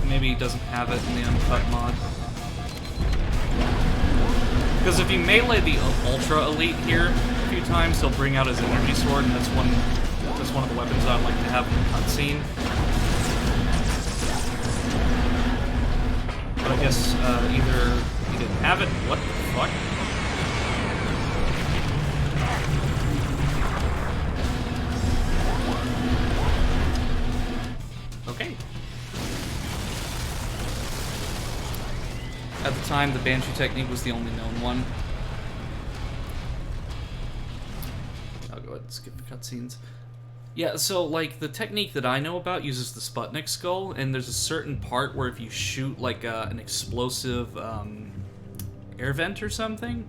maybe he doesn't have it in the uncut mod. Because if you melee the Ultra Elite here a few times, he'll bring out his energy sword, and that's one of the weapons I'd like to have in the cutscene. But I guess either he didn't have it. What the fuck? Okay. At the time, the Banshee technique was the only known one. I'll go ahead and skip the cutscenes. Yeah, so, like, the technique that I know about uses the Sputnik skull, and there's a certain part where if you shoot, like, an explosive air vent or something,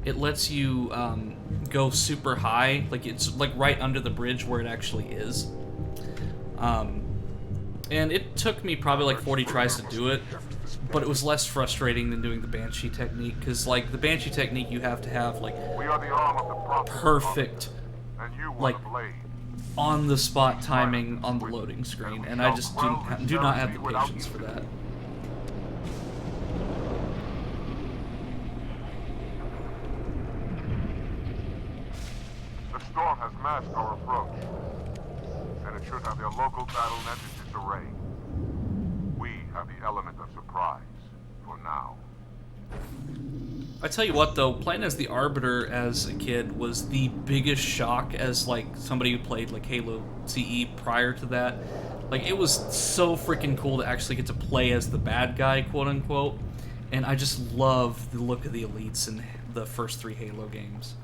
it lets you go super high. Like, it's, like, right under the bridge where it actually is. And it took me probably like 40 tries to do it, but it was less frustrating than doing the Banshee technique, because like the Banshee technique you have to have like perfect, like on-the-spot timing on the loading screen, and I just do not have the patience for that. The storm has masked our approach, and it should have their local battle net in disarray. We have the element of surprise for now. I tell you what, though, playing as the Arbiter as a kid was the biggest shock as, like, somebody who played, like, Halo CE prior to that. Like, it was so freaking cool to actually get to play as the bad guy, quote-unquote. And I just love the look of the elites in the first 3 Halo games.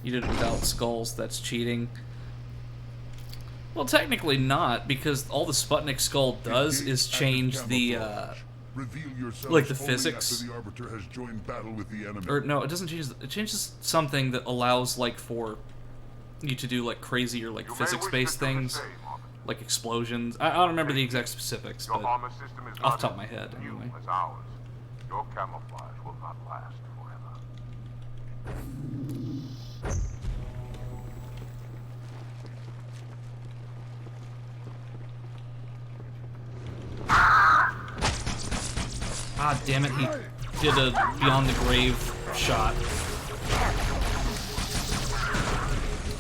You did it without skulls, that's cheating. Well, technically not, because all the Sputnik skull does is change the, like the physics. The Arbiter has joined battle with the enemy. Or no, it doesn't change. It changes something that allows like for you to do like crazier like physics-based things, like explosions. I don't remember the exact specifics, but off the top of my head, anyway. Your camouflage will not last forever. Ah, damn it, he did a beyond the grave shot.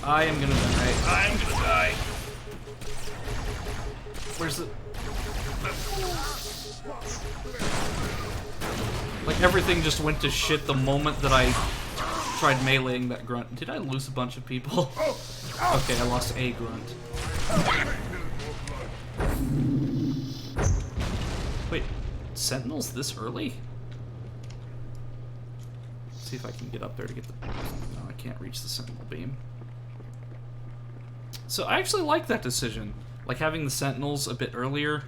I am gonna die. I'm gonna die. Where's the... Like, everything just went to shit the moment that I tried meleeing that grunt. Did I lose a bunch of people? Okay, I lost a grunt. Wait, Sentinels this early? Let's see if I can get up there to get the... No, I can't reach the Sentinel beam. So I actually like that decision. Like, having the Sentinels a bit earlier.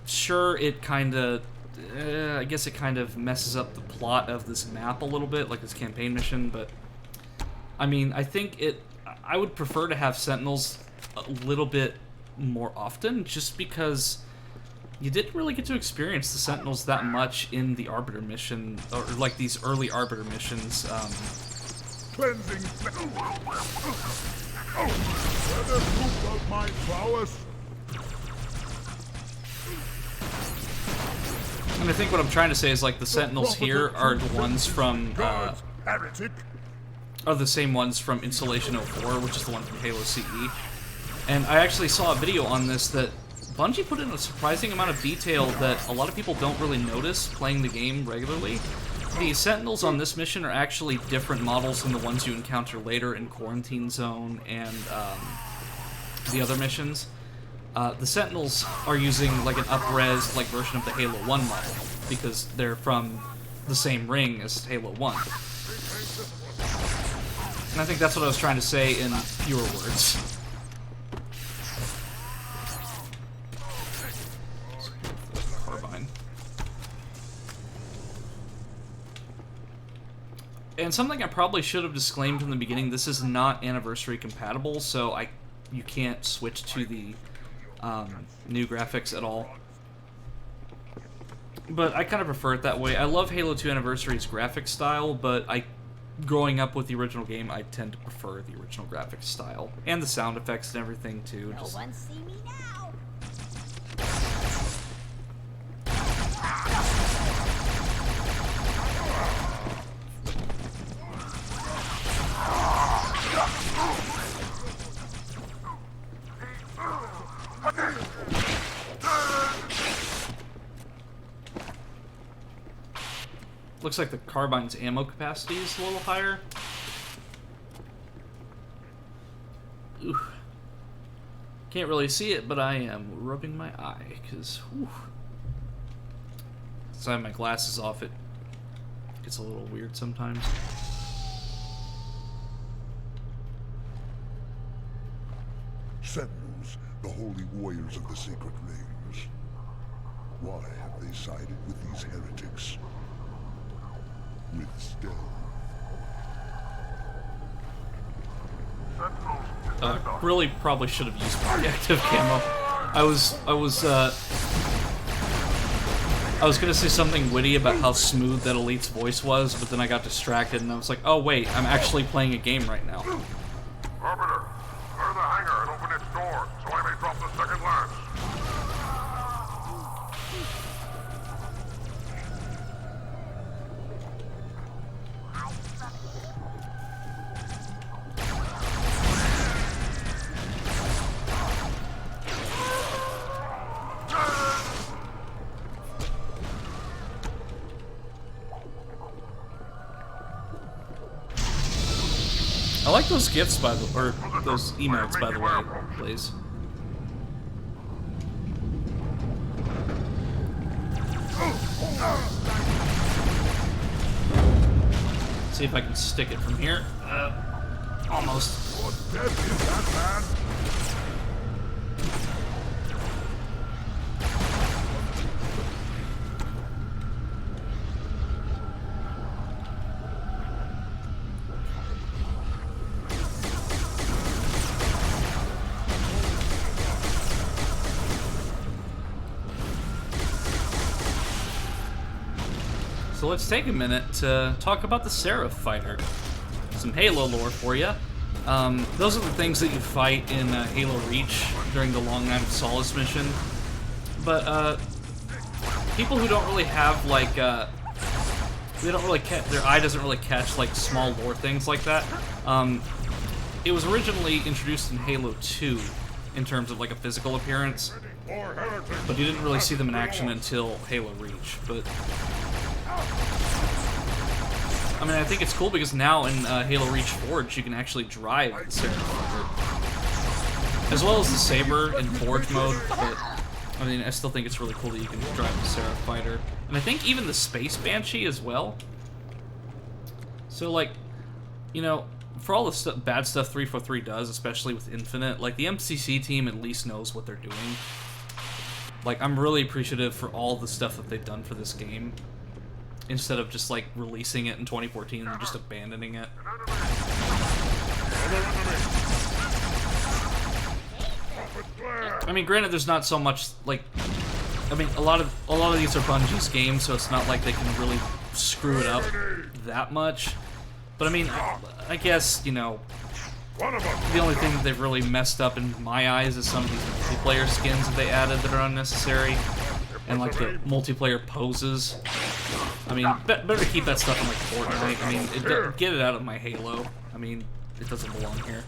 Sure, it kinda... I guess it kind of messes up the plot of this map a little bit, like this campaign mission, but... I mean, I think it... I would prefer to have Sentinels a little bit more often, just because you didn't really get to experience the Sentinels that much in the Arbiter mission, or like these early Arbiter missions. Cleansing. Oh, the proof of my prowess. And I think what I'm trying to say is, like, the Sentinels here are the ones from, are the same ones from Installation 04, which is the one from Halo CE. And I actually saw a video on this that Bungie put in a surprising amount of detail that a lot of people don't really notice playing the game regularly. The Sentinels on this mission are actually different models than the ones you encounter later in Quarantine Zone and the other missions. The Sentinels are using like an up-res like version of the Halo 1 model because they're from the same ring as Halo 1. And I think that's what I was trying to say in fewer words. Carbine. And something I probably should have disclaimed from the beginning, this is not anniversary compatible, so you can't switch to the new graphics at all. But I kind of prefer it that way. I love Halo 2 Anniversary's graphic style, but growing up with the original game, I tend to prefer the original graphic style. And the sound effects and everything, too. No one see me now. Looks like the carbine's ammo capacity is a little higher. Ooh. Can't really see it, but I am rubbing my eye, because, since I have my glasses off, it gets a little weird sometimes. Sentinels, the holy warriors of the sacred rings. Why have they sided with these heretics? With stealth. Really probably should have used reactive camo. I was gonna say something witty about how smooth that Elite's voice was, but then I got distracted and I was like, oh wait, I'm actually playing a game right now. Arbiter, clear the hangar and open its door so I may drop the second lance. I like those gifts, by the or those emotes, by the way, please. See if I can stick it from here. Almost. So let's take a minute to talk about the Seraph Fighter. Some Halo lore for you. Those are the things that you fight in Halo Reach during the Long Night of Solace mission. But people who don't really have like, they don't really their eye doesn't really catch like small lore things like that. It was originally introduced in Halo 2 in terms of like a physical appearance, but you didn't really see them in action until Halo Reach. But I mean, I think it's cool because now in Halo Reach Forge, you can actually drive the Seraph Fighter, as well as the Saber in Forge mode. But I mean, I still think it's really cool that you can drive the Seraph Fighter, and I think even the Space Banshee as well. So, like, you know, for all the bad stuff 343 does, especially with Infinite, like the MCC team at least knows what they're doing. Like, I'm really appreciative for all the stuff that they've done for this game, instead of just like releasing it in 2014 and just abandoning it. I mean, granted, there's not so much like, I mean, a lot of these are Bungie's games, so it's not like they can really screw it up that much. But I mean, I guess, you know, the only thing that they've really messed up in my eyes is some of these multiplayer skins that they added that are unnecessary, and like the multiplayer poses. I mean, better keep that stuff in like Fortnite. I mean, get it out of my Halo. I mean, it doesn't belong here.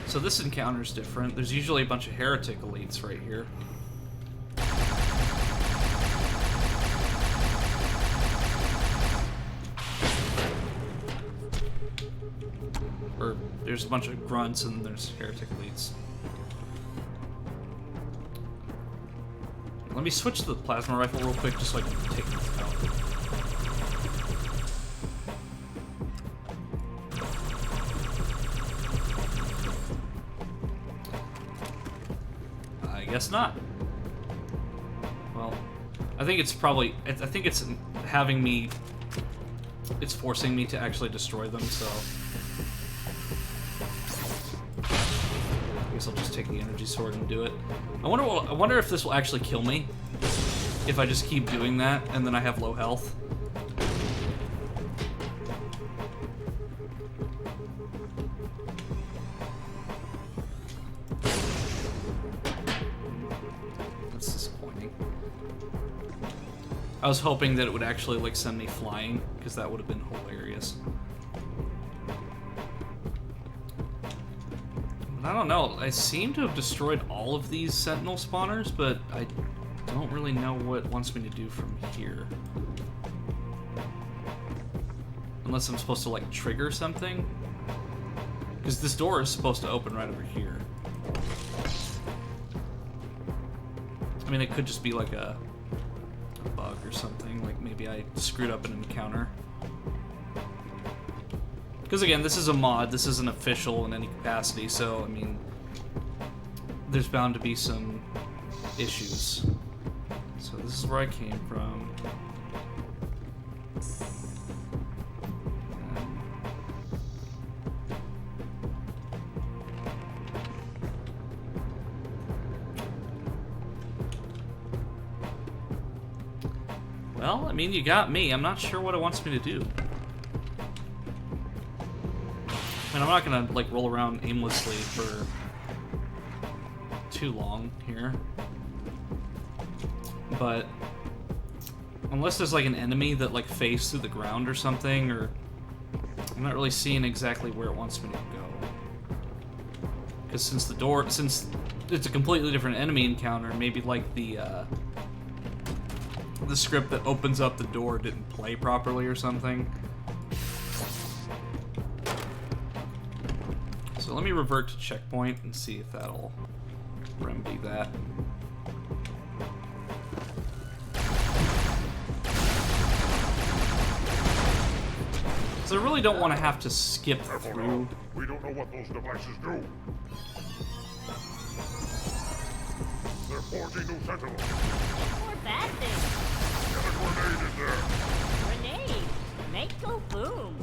So this encounter's different. There's usually a bunch of heretic elites right here. Or there's a bunch of grunts and there's heretic leads. Let me switch to the plasma rifle real quick just so I can take this out. I guess not. Well, I think it's probably... I think it's having me... It's forcing me to actually destroy them, so... I guess I'll just take the energy sword and do it. I wonder if this will actually kill me. If I just keep doing that, and then I have low health. That's disappointing. I was hoping that it would actually, like, send me flying, because that would have been hilarious. I don't know, I seem to have destroyed all of these sentinel spawners, but I don't really know what it wants me to do from here. Unless I'm supposed to, like, trigger something? Because this door is supposed to open right over here. I mean, it could just be like a bug or something, like maybe I screwed up an encounter. Because again, this is a mod, this isn't official in any capacity, so, I mean, there's bound to be some issues. So this is where I came from. Well, I mean, you got me. I'm not sure what it wants me to do. And I'm not gonna, like, roll around aimlessly for too long here. But unless there's, like, an enemy that, like, fades through the ground or something, or I'm not really seeing exactly where it wants me to go. Because since it's a completely different enemy encounter, maybe, like, the script that opens up the door didn't play properly or something. So let me revert to checkpoint and see if that'll remedy that. So I really don't want to have to skip through. We don't know what those devices do. They're forging new sentinels. More bad things. Get a grenade in there. Grenade. Make go boom.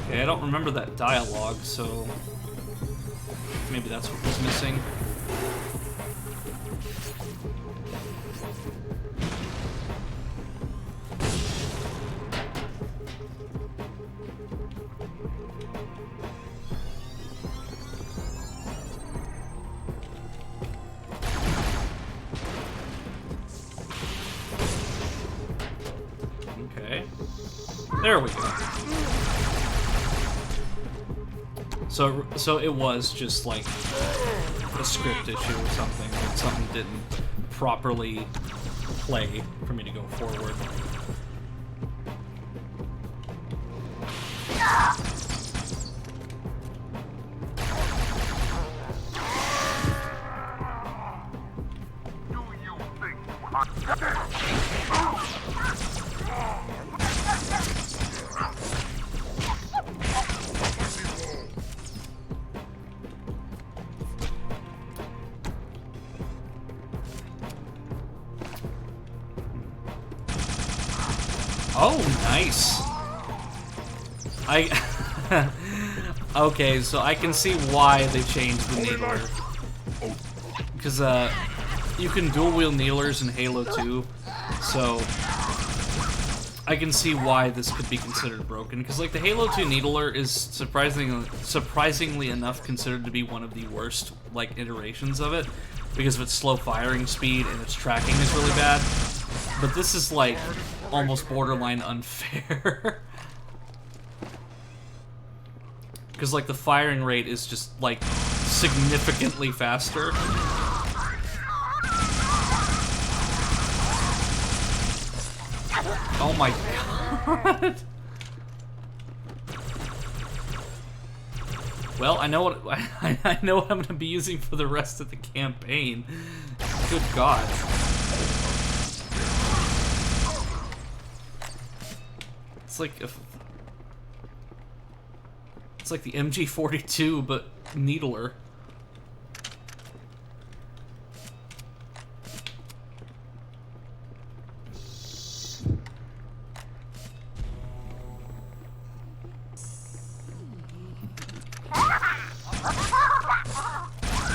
Okay, I don't remember that dialogue, so maybe that's what was missing. Okay. There we go. So it was just like a script issue or something. Like something didn't properly play for me to go forward. Oh, nice. Okay, so I can see why they changed the needler. Because, you can dual-wield needlers in Halo 2, so I can see why this could be considered broken. Because, like, the Halo 2 needler is surprisingly enough considered to be one of the worst, like, iterations of it, because of its slow firing speed and its tracking is really bad. But this is, like, almost borderline unfair. Because, like, the firing rate is just, like, significantly faster. Oh my god. Well, I know what I know what I'm gonna be using for the rest of the campaign. Good God. It's like it's like the MG42, but needler.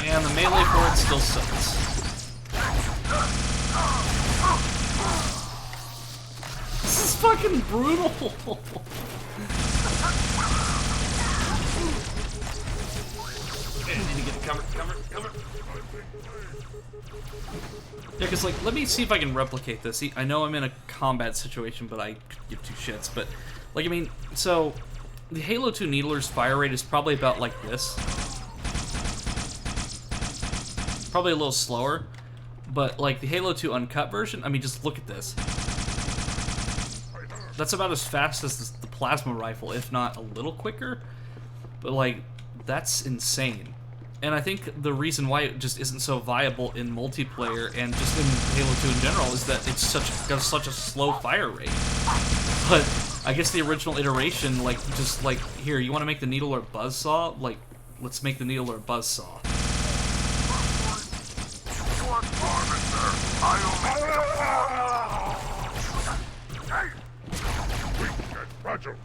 And the melee for it still sucks. This is fucking brutal. Okay, I need to get cover. Yeah, because, like, let me see if I can replicate this. See, I know I'm in a combat situation, but I could give two shits. But, like, I mean, so, the Halo 2 Needler's fire rate is probably about like this. Probably a little slower. But, like, the Halo 2 Uncut version, I mean, just look at this. That's about as fast as the plasma rifle, if not a little quicker. But, like, that's insane. And I think the reason why it just isn't so viable in multiplayer and just in Halo 2 in general is that it's got such a slow fire rate. But I guess the original iteration, like, just like, here, you want to make the needle or buzzsaw? Like, let's make the needle or buzzsaw. Roger.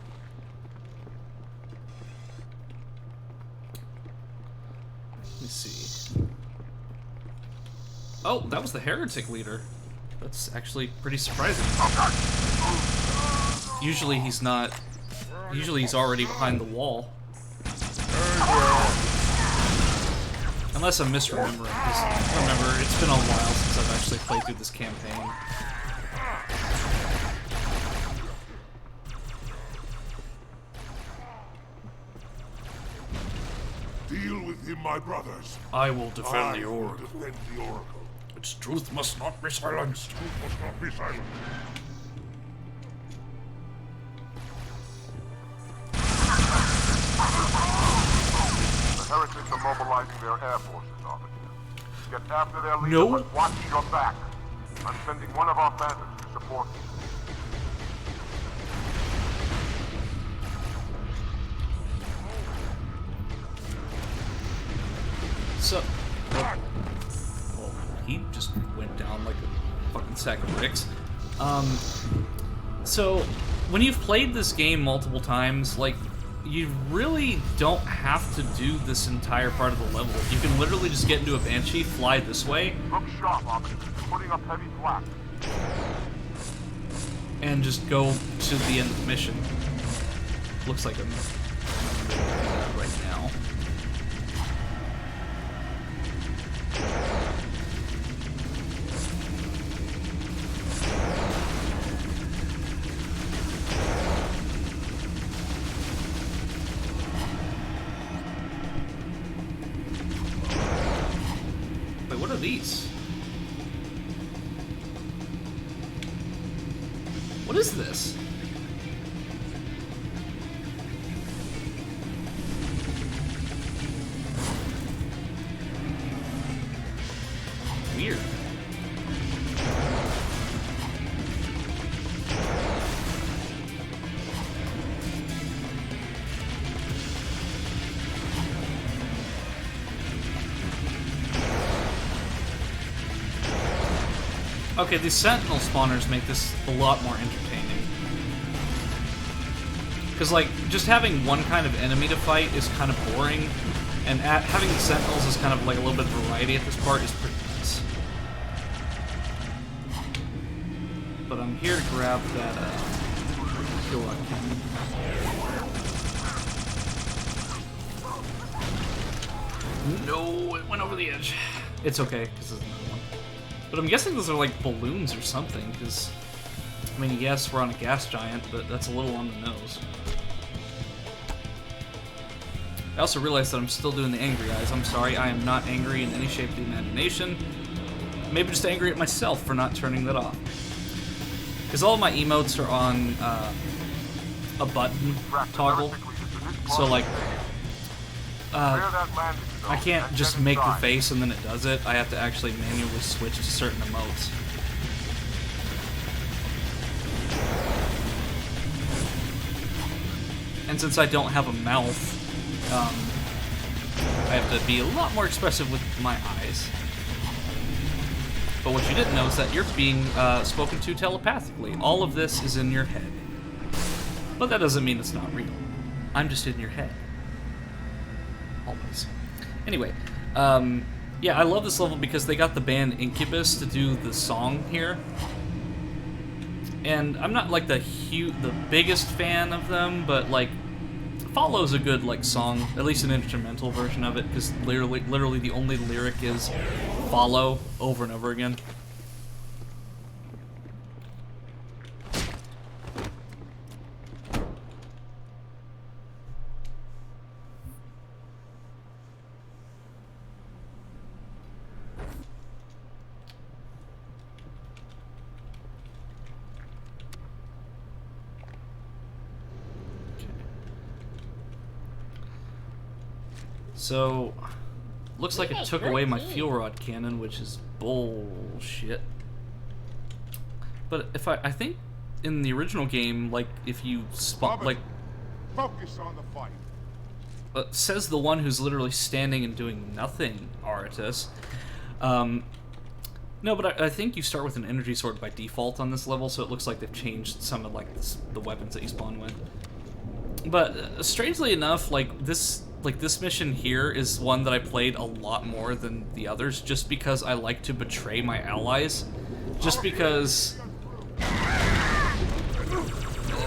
Let me see. Oh, that was the heretic leader. That's actually pretty surprising. Usually he's not. Usually he's already behind the wall. Unless I'm misremembering, because remember, it's been a while since I've actually played through this campaign. Deal with him, my brothers. I will defend the will Oracle. defend the Oracle. Its truth must not be silenced. Truth must not be silenced. The heretics are mobilizing their air forces, officer. Get after their leader, No. but watch your back. I'm sending one of our phantoms to support you. So, well, he just went down like a fucking sack of bricks. So, when you've played this game multiple times, like, you really don't have to do this entire part of the level. You can literally just get into a Banshee, fly this way, Look sharp, officer. Putting up heavy flak. and just go to the end of the mission. Looks like I'm right now. Wait, what are these? What is this? Weird. Okay, these sentinel spawners make this a lot more entertaining. Because, like, just having one kind of enemy to fight is kind of boring, and having the sentinels is kind of like a little bit of variety at this part is pretty nice. But I'm here to grab that, kill cannon. No, it went over the edge. It's okay, because there's another one. But I'm guessing those are like balloons or something, because, I mean, yes, we're on a gas giant, but that's a little on the nose. I also realized that I'm still doing the angry eyes. I'm sorry, I am not angry in any shape of the imagination. Maybe just angry at myself for not turning that off. Because all of my emotes are on a button toggle. So, like, I can't just make the face and then it does it. I have to actually manually switch to certain emotes. And since I don't have a mouth, I have to be a lot more expressive with my eyes. But what you didn't know is that you're being spoken to telepathically. All of this is in your head. But that doesn't mean it's not real. I'm just in your head. Always. Anyway, yeah, I love this level because they got the band Incubus to do the song here. And I'm not like the biggest fan of them, but like Follow's a good like song, at least an instrumental version of it, because literally the only lyric is follow over and over again. So, looks like it took away my fuel rod cannon, which is bullshit. But if I think in the original game, like if you spot like focus on the fight. Says the one who's literally standing and doing nothing, Aratus. No, but I think you start with an energy sword by default on this level, so it looks like they've changed some of like the weapons that you spawn with. But strangely enough, like this mission here is one that I played a lot more than the others, just because I like to betray my allies. Just because...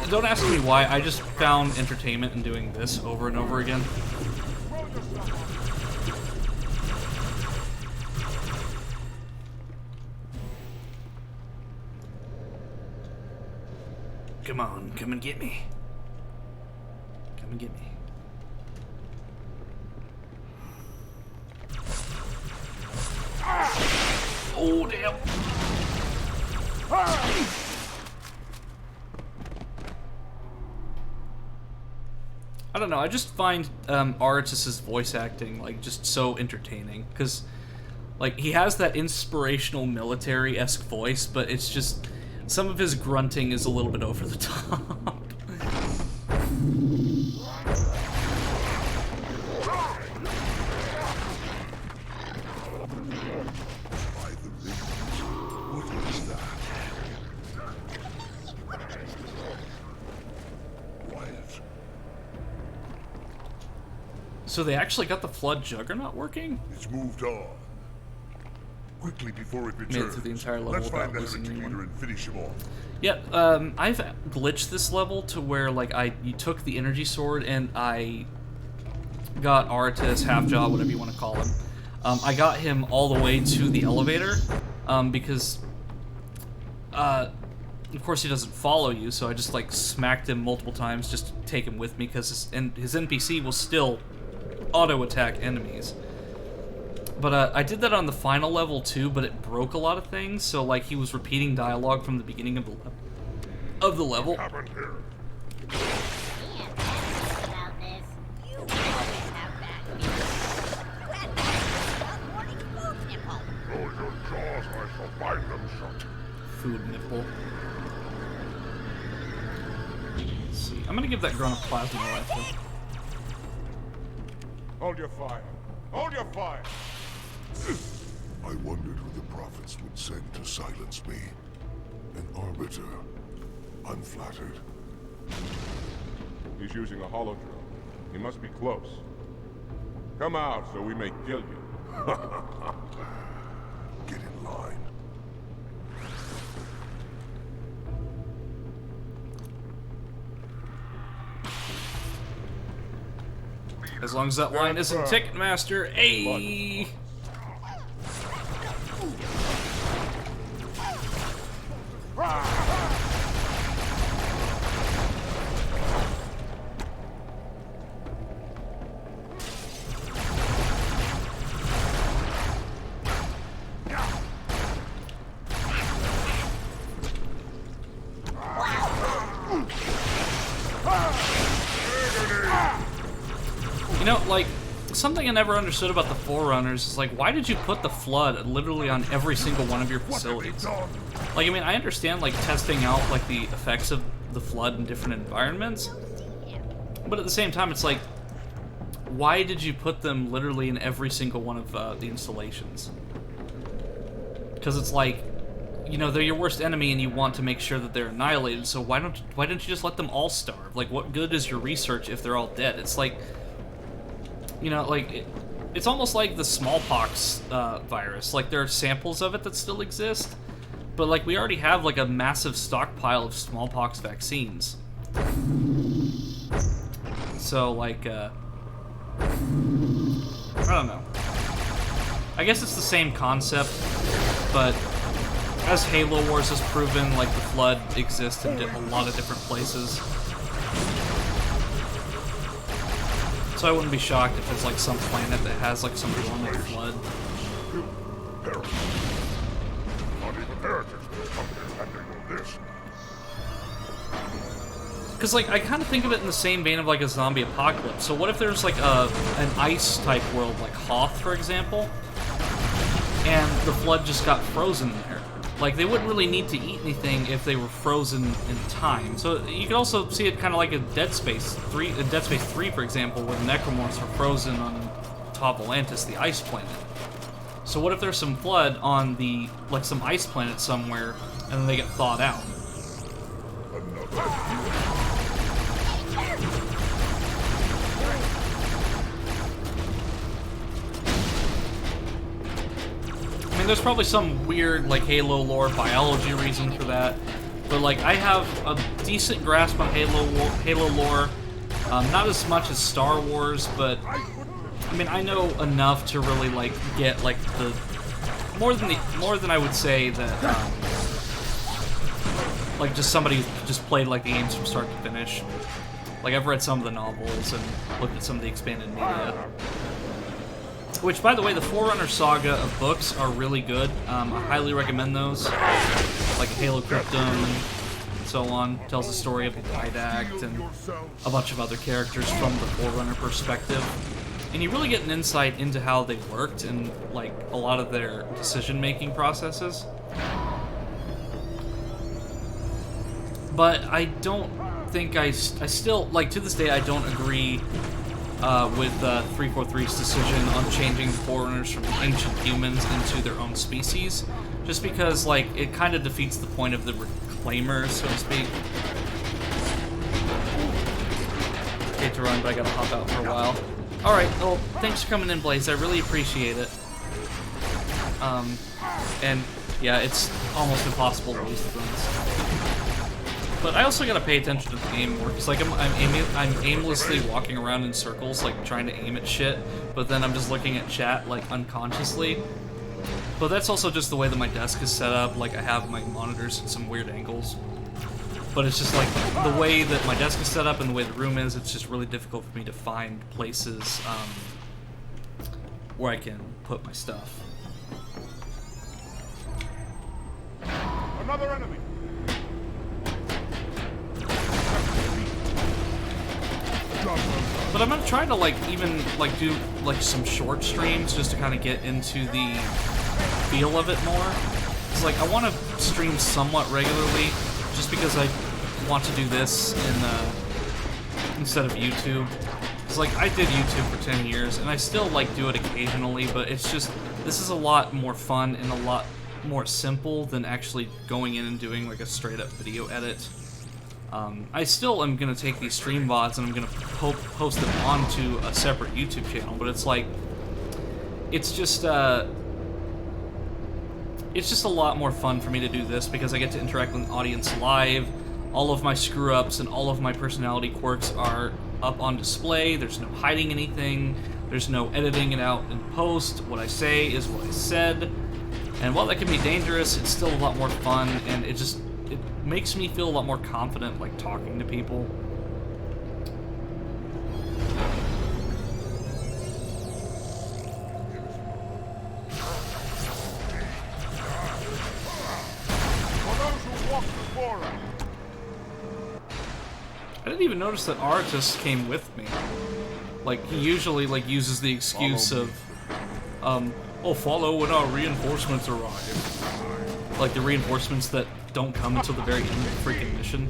Don't ask me why, I just found entertainment in doing this over and over again. Come on, come and get me. Come and get me. Oh, damn. I don't know, I just find Aratus's voice acting like just so entertaining, because like he has that inspirational military-esque voice, but it's just some of his grunting is a little bit over the top. So they actually got the Flood Juggernaut working? It's moved on. Quickly before it returns. Made it through the entire level Let's without find the losing heretic anyone. leader and finish him off. Yeah, I've glitched this level to where like you took the energy sword and I got Aratus, Halfjaw, whatever you want to call him. I got him all the way to the elevator because of course he doesn't follow you, so I just like smacked him multiple times just to take him with me, because his NPC will still auto-attack enemies. But I did that on the final level too, but it broke a lot of things, so like he was repeating dialogue from the beginning of the level. Food nipple. Let's see. I'm gonna give that grunt a plasma rifle. Hold your fire. Hold your fire. I wondered who the prophets would send to silence me. An arbiter. Unflattered. He's using a hollow drone. He must be close. Come out so we may kill you. Get in line. As long as that line isn't Ticketmaster, ayy! You know, like, something I never understood about the Forerunners is, like, why did you put the Flood literally on every single one of your facilities? Like, I mean, I understand, like, testing out, like, the effects of the Flood in different environments, but at the same time, it's like, why did you put them literally in every single one of the installations? Because it's like, you know, they're your worst enemy and you want to make sure that they're annihilated, so why don't you just let them all starve? Like, what good is your research if they're all dead? It's like, you know, like, it's almost like the smallpox virus. Like, there are samples of it that still exist, but, like, we already have, like, a massive stockpile of smallpox vaccines. So, like, I don't know. I guess it's the same concept, but as Halo Wars has proven, like, the Flood exists in a lot of different places. So I wouldn't be shocked if there's, like, some planet that has, like, some dormant Flood. Because, like, I kind of think of it in the same vein of, like, a zombie apocalypse. So what if there's, like, an ice-type world, like Hoth, for example, and the Flood just got frozen there? Like, they wouldn't really need to eat anything if they were frozen in time. So you could also see it kind of like a Dead Space 3, for example, where the Necromorphs were frozen on top of Atlantis, the ice planet. So what if there's some Flood on the, like, some ice planet somewhere, and then they get thawed out? I mean, there's probably some weird, like, Halo lore biology reason for that, but, like, I have a decent grasp on Halo lore, not as much as Star Wars, but, I mean, I know enough to really, like, get, like, the more than I would say that, like, just somebody who just played, like, the games from start to finish. Like, I've read some of the novels and looked at some of the expanded media. Which, by the way, the Forerunner saga of books are really good. I highly recommend those. Like Halo Cryptum and so on. Tells the story of the Didact and a bunch of other characters from the Forerunner perspective. And you really get an insight into how they worked and, like, a lot of their decision-making processes. But I don't think I still, like, to this day, I don't agree with 343's decision on changing the Forerunners from ancient humans into their own species, just because, like, it kind of defeats the point of the Reclaimers, so to speak. Hate to run, but I gotta hop out for a while. Alright, well, thanks for coming in, Blaze, I really appreciate it. And, yeah, it's almost impossible to lose the guns. But I also gotta pay attention to the game more, because, like, I'm aimlessly walking around in circles, like, trying to aim at shit, but then I'm just looking at chat, like, unconsciously. But that's also just the way that my desk is set up, like, I have my monitors at some weird angles. But it's just, like, the way that my desk is set up and the way the room is, it's just really difficult for me to find places, where I can put my stuff. Another enemy! But I'm gonna try to, like, even, like, do, like, some short streams just to kind of get into the feel of it more. It's like, I want to stream somewhat regularly, just because I want to do this in, instead of YouTube. It's like, I did YouTube for 10 years, and I still, like, do it occasionally, but it's just, this is a lot more fun and a lot more simple than actually going in and doing, like, a straight-up video edit. I still am going to take these stream VODs and I'm going to post them onto a separate YouTube channel, but it's like, it's just a lot more fun for me to do this because I get to interact with the audience live. All of my screw-ups and all of my personality quirks are up on display. There's no hiding anything. There's no editing it out in post. What I say is what I said. And while that can be dangerous, it's still a lot more fun, and it makes me feel a lot more confident, like, talking to people. I didn't even notice that Artus came with me. Like, he usually, like, uses the excuse of, oh, follow when our reinforcements arrive. Like, the reinforcements that don't come until the very end of the freaking mission.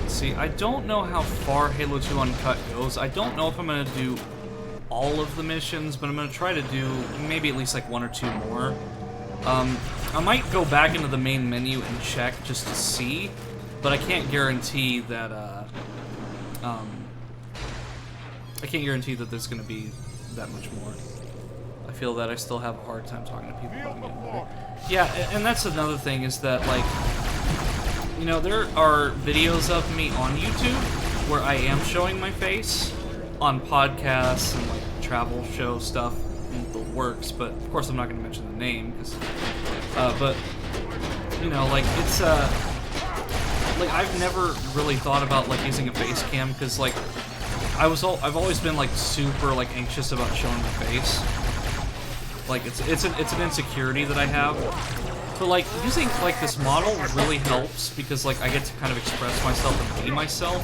See, I don't know how far Halo 2 Uncut goes. I don't know if I'm going to do all of the missions, but I'm going to try to do maybe at least like 1 or 2 more. I might go back into the main menu and check just to see, but I can't guarantee that, I can't guarantee that there's going to be that much more. I feel that I still have a hard time talking to people about it. Yeah, and that's another thing is that, like, you know, there are videos of me on YouTube where I am showing my face on podcasts and, like, travel show stuff in the works, but of course I'm not going to mention the name, because, but, you know, like, it's, like, I've never really thought about, like, using a face cam, because, like, I've always been, like, super, like, anxious about showing my face. Like, it's an insecurity that I have. But, like, using, like, this model really helps because, like, I get to kind of express myself and be myself,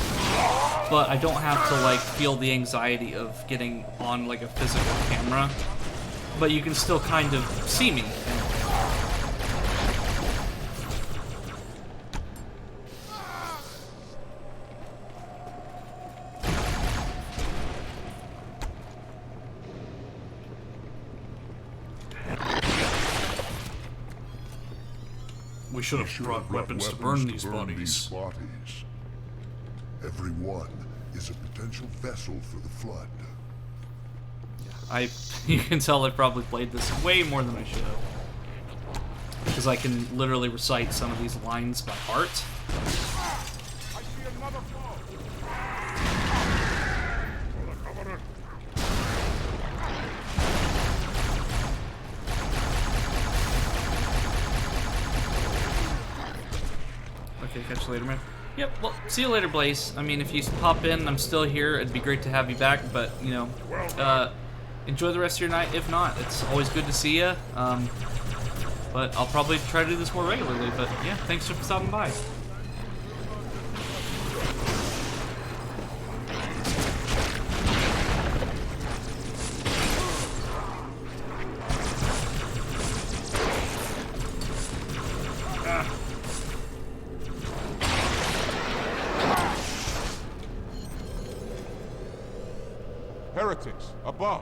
but I don't have to, like, feel the anxiety of getting on, like, a physical camera, but you can still kind of see me. We should have brought weapons to burn these bodies. Every one is a potential vessel for the Flood. You can tell I probably played this way more than I should have. Because I can literally recite some of these lines by heart. I see another foe. Okay, catch you later, man. Yep, well, see you later, Blaze. I mean, if you pop in, I'm still here. It'd be great to have you back, but, you know, enjoy the rest of your night. If not, it's always good to see you. But I'll probably try to do this more regularly, but yeah, thanks for stopping by. Heretics, above.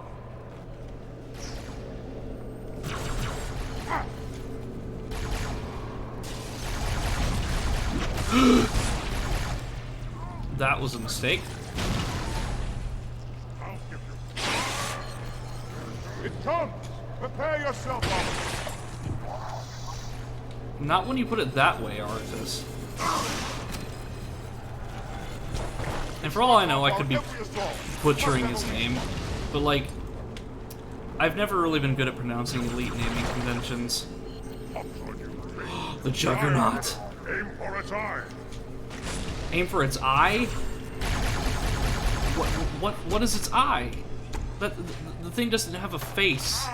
That was a mistake. It comes! Prepare yourself, Not when you put it that way, Arthas. And for all I know, I could be butchering his name, but, like, I've never really been good at pronouncing elite naming conventions. The Juggernaut. Aim for its eye. Aim for its eye? What is its eye? The thing doesn't have a face.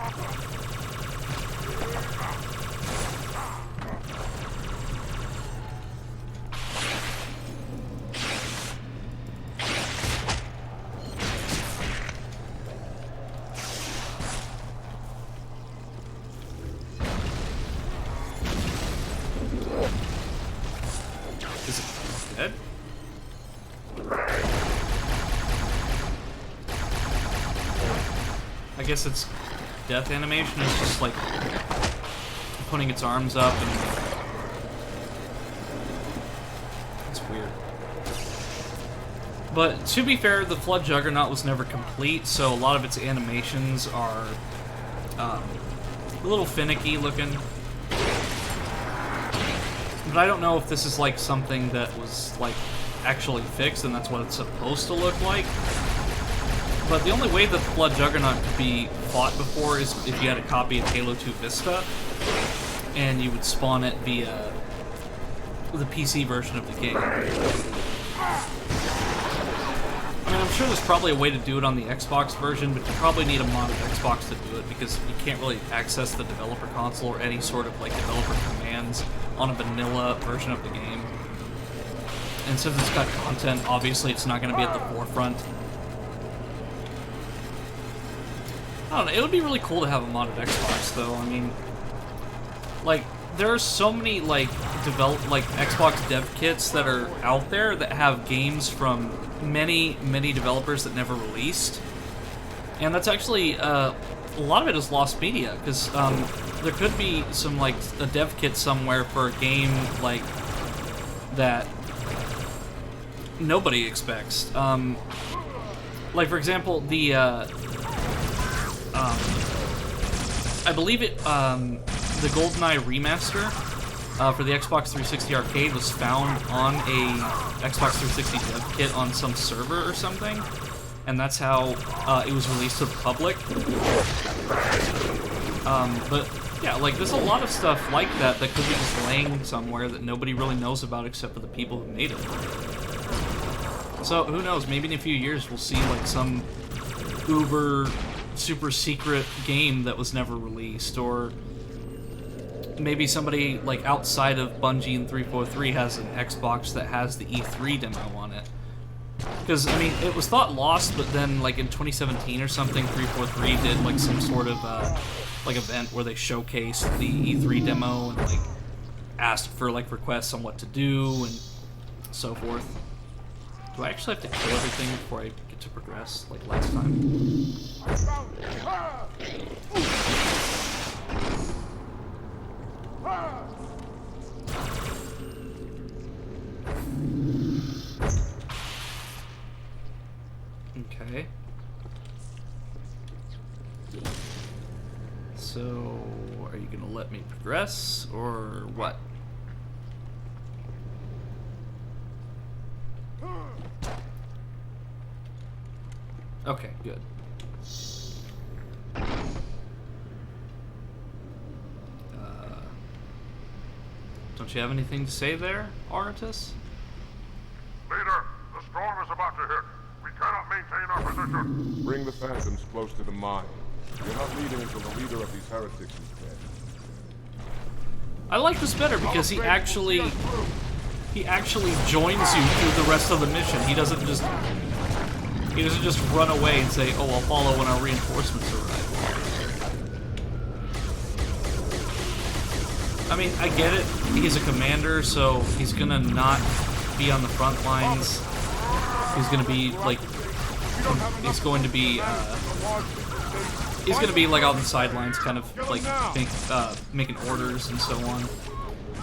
Is it dead? I guess its death animation is just like putting its arms up and it's weird. But to be fair, the Flood Juggernaut was never complete, so a lot of its animations are a little finicky looking. But I don't know if this is like something that was like actually fixed and that's what it's supposed to look like. but the only way that the Blood Juggernaut could be fought before is if you had a copy of Halo 2 Vista, and you would spawn it via the PC version of the game. I mean, I'm sure there's probably a way to do it on the Xbox version, but you probably need a modded Xbox to do it because you can't really access the developer console or any sort of like developer commands on a vanilla version of the game. And since it's got content, obviously it's not going to be at the forefront. I don't know, it would be really cool to have a modded Xbox though. I mean, like, there are so many like Xbox dev kits that are out there that have games from many developers that never released, and that's actually a lot of it is lost media because there could be some like a dev kit somewhere for a game like that nobody expects. Like for example, the I believe it the GoldenEye remaster for the Xbox 360 arcade was found on a Xbox 360 dev kit on some server or something, and that's how it was released to the public. But yeah, like there's a lot of stuff like that that could be just laying somewhere that nobody really knows about except for the people who made it. So who knows, maybe in a few years we'll see like some uber super secret game that was never released, or maybe somebody like outside of Bungie and 343 has an Xbox that has the E3 demo on it. Because, I mean, it was thought lost, but then like in 2017 or something, 343 did like some sort of like event where they showcased the E3 demo and like asked for like requests on what to do and so forth. Do I actually have to kill everything before I get to progress like last time? Okay. So, are you gonna let me progress, or what? Okay, good. Don't you have anything to say there, Aratus? Leader, the storm is about to hit. We cannot maintain our position. Bring the Phantoms close to the mine. You're not leading until the leader of these heretics is dead. I like this better because he actually joins you through the rest of the mission. He doesn't just run away and say, "Oh, I'll follow when our reinforcements arrive." I mean, I get it. He's a commander, so he's gonna not be on the front lines. He's gonna be like, he's going to be like on the sidelines, kind of like making orders and so on.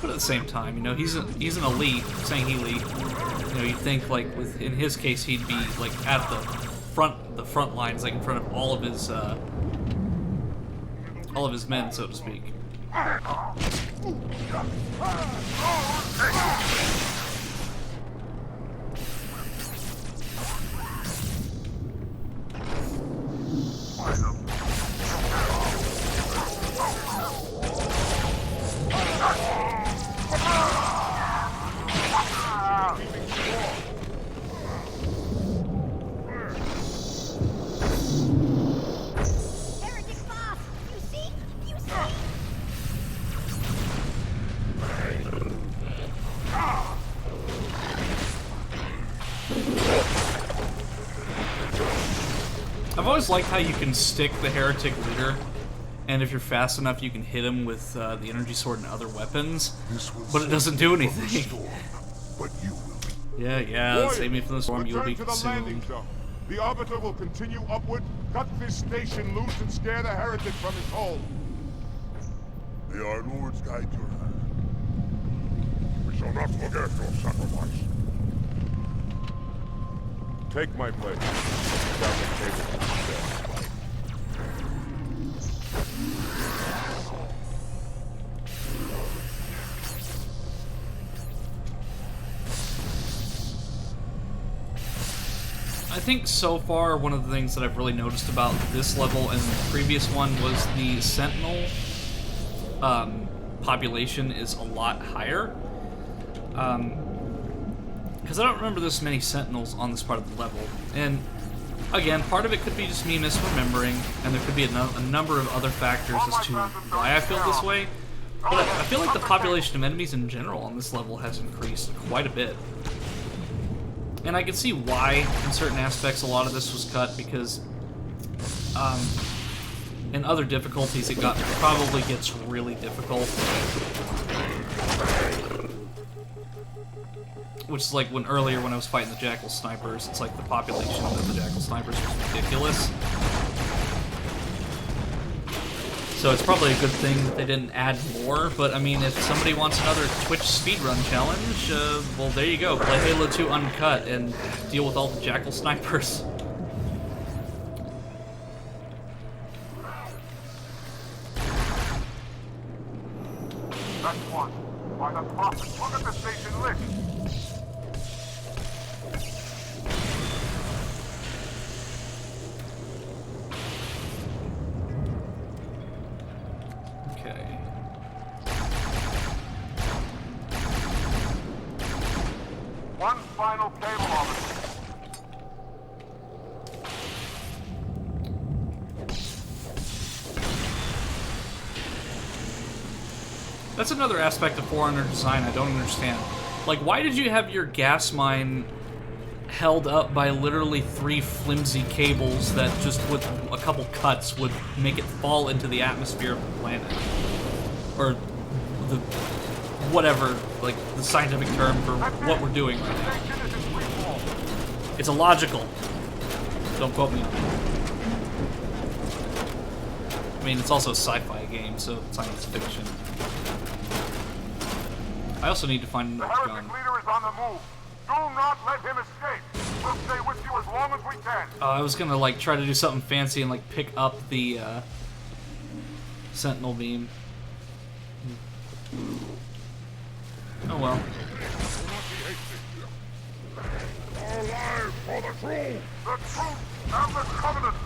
But at the same time, you know, he's an elite, saying elite. You know, you'd think like in his case he'd be like at the front lines, like in front of all of his men, so to speak. I've always liked how you can stick the heretic leader, and if you're fast enough, you can hit him with the energy sword and other weapons, but it doesn't do anything. But you will. Yeah, save me from the storm, you will be consumed. The Arbiter will continue upward, cut this station loose, and scare the heretic from his hole. May our lords guide your hand. We shall not forget your sacrifice. Take my place. Down the table. I think so far one of the things that I've really noticed about this level and the previous one was the Sentinel population is a lot higher. Because I don't remember this many Sentinels on this part of the level. And again, part of it could be just me misremembering, and there could be a number of other factors as to why I feel this way. But I feel like the population of enemies in general on this level has increased quite a bit. And I can see why, in certain aspects, a lot of this was cut, because in other difficulties it probably gets really difficult. Which is like earlier when I was fighting the Jackal Snipers, it's like the population of the Jackal Snipers was ridiculous. So it's probably a good thing that they didn't add more, but I mean, if somebody wants another Twitch speedrun challenge, well, there you go. Play Halo 2 Uncut and deal with all the Jackal Snipers. That's one. By the prophet, look at the station list. One final cable officer. That's another aspect of Forerunner design I don't understand. Like, why did you have your gas mine held up by literally 3 flimsy cables that just with a couple cuts would make it fall into the atmosphere of the planet? Or the whatever, like, the scientific term for what we're doing right now. It's illogical. Don't quote me on it. I mean, it's also a sci-fi game, so science fiction. I also need to find another gun. The leader is on the move. Do not let him escape. We'll stay with you as long as we can. I was gonna, like, try to do something fancy and, like, pick up the, Sentinel beam. Oh well. Our lives for the truth! The truth and the covenant!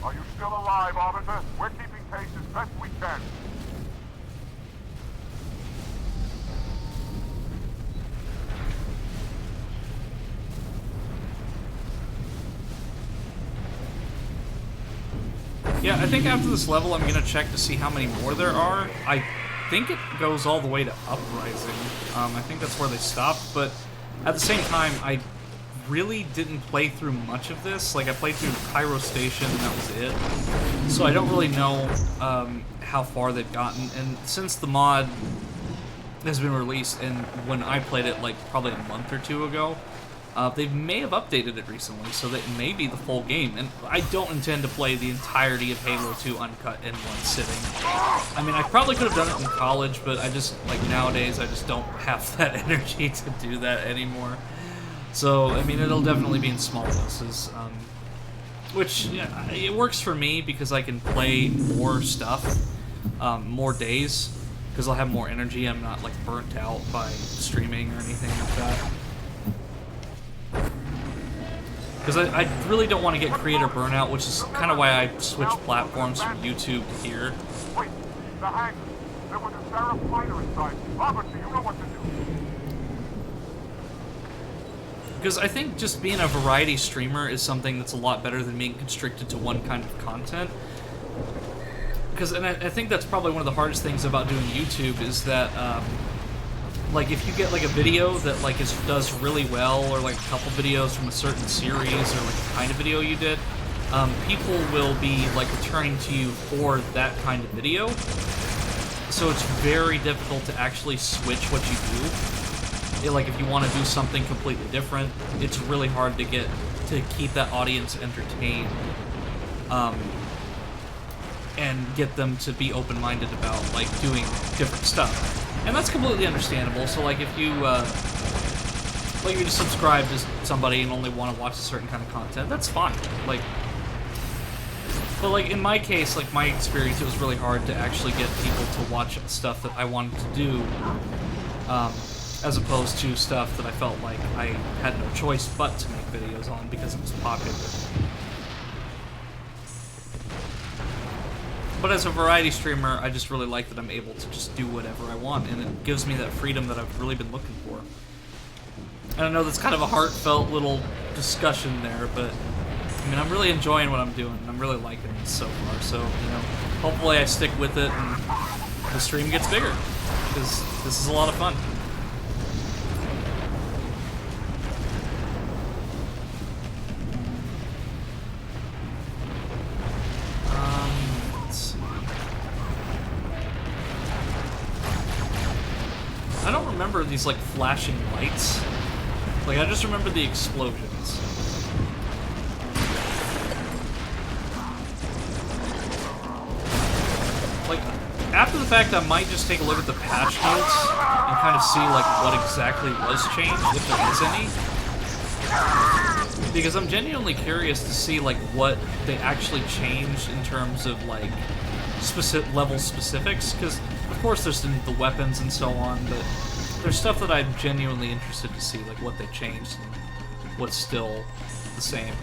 Are you still alive, officer? We're keeping pace as best we can. Yeah, I think after this level I'm gonna check to see how many more there are. I think it goes all the way to Uprising. I think that's where they stopped, but at the same time, I really didn't play through much of this. Like, I played through Cairo Station and that was it. So I don't really know how far they've gotten, and since the mod has been released, and when I played it, like, probably a month or two ago, they may have updated it recently, so that it may be the full game, and I don't intend to play the entirety of Halo 2 Uncut in one sitting. I mean, I probably could have done it in college, but I just, like, nowadays, I just don't have that energy to do that anymore. So, I mean, it'll definitely be in small doses, which, yeah, it works for me because I can play more stuff, more days, because I'll have more energy. I'm not, like, burnt out by streaming or anything like that. Because I really don't want to get creator burnout, which is kind of why I switched platforms from YouTube to here. Wait, the hangar. There was a Sarah fighter inside. Officer, you know what to do. Because I think just being a variety streamer is something that's a lot better than being constricted to one kind of content. Because, and I think that's probably one of the hardest things about doing YouTube is that, like, if you get, like, a video that, like, does really well, or, like, a couple videos from a certain series, or, like, the kind of video you did, people will be, like, returning to you for that kind of video. So it's very difficult to actually switch what you do. Like, if you want to do something completely different, it's really hard to keep that audience entertained. And get them to be open-minded about, like, doing different stuff. And that's completely understandable. So, like, if you, like, you just subscribe to somebody and only want to watch a certain kind of content, that's fine. Like, But like in my case, like my experience, it was really hard to actually get people to watch stuff that I wanted to do, as opposed to stuff that I felt like I had no choice but to make videos on because it was popular. But as a variety streamer, I just really like that I'm able to just do whatever I want, and it gives me that freedom that I've really been looking for. And I know that's kind of a heartfelt little discussion there, but I mean, I'm really enjoying what I'm doing, and I'm really liking it so far, so, you know, hopefully I stick with it and the stream gets bigger, because this is a lot of fun. Let's see. I don't remember these, like, flashing lights. Like, I just remember the explosions. Like, after the fact, I might just take a look at the patch notes and kind of see, like, what exactly was changed, if there is any. Because I'm genuinely curious to see, like, what they actually changed in terms of, like, level specifics. Because, of course, there's the weapons and so on, but there's stuff that I'm genuinely interested to see, like, what they changed and what's still the same.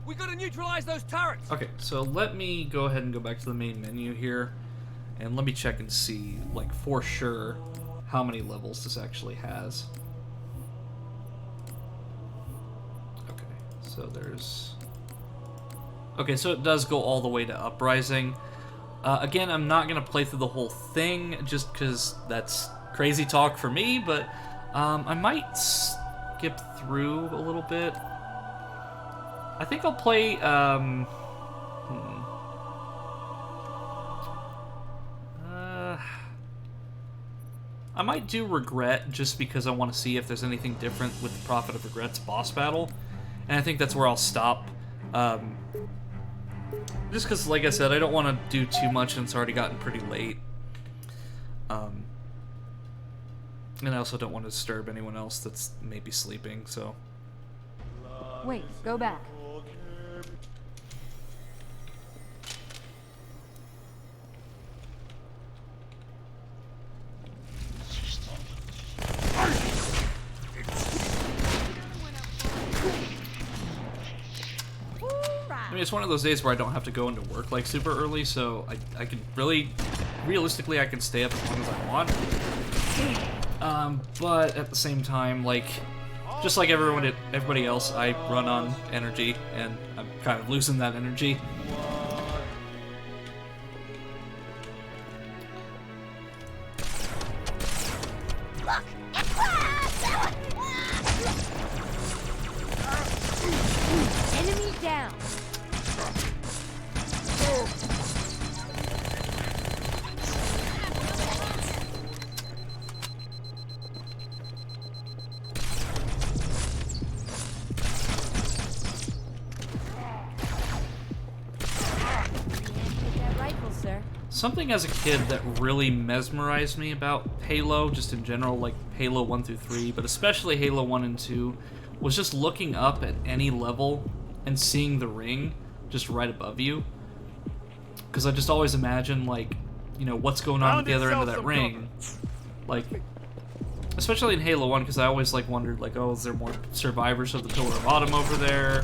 We gotta neutralize those turrets! Okay, so let me go ahead and go back to the main menu here, and let me check and see, like, for sure, how many levels this actually has. Okay, so there's... Okay, so it does go all the way to Uprising. Again, I'm not gonna play through the whole thing, just because that's crazy talk for me, but I might skip through a little bit. I think I'll play, I might do Regret, just because I want to see if there's anything different with the Prophet of Regret's boss battle. And I think that's where I'll stop. Just because, like I said, I don't want to do too much, and it's already gotten pretty late. And I also don't want to disturb anyone else that's maybe sleeping, so... Wait, go back. I mean, it's one of those days where I don't have to go into work, like, super early, so I can really... Realistically, I can stay up as long as I want. But at the same time, like... Just like everybody else, I run on energy, and I'm kind of losing that energy. Enemy down. Something as a kid that really mesmerized me about Halo, just in general, like Halo 1 through 3, but especially Halo 1 and 2, was just looking up at any level and seeing the ring just right above you. Because I just always imagine, like, you know, what's going on at the other end of that ring. Like, especially in Halo 1, because I always, like, wondered, like, oh, is there more survivors of the Pillar of Autumn over there?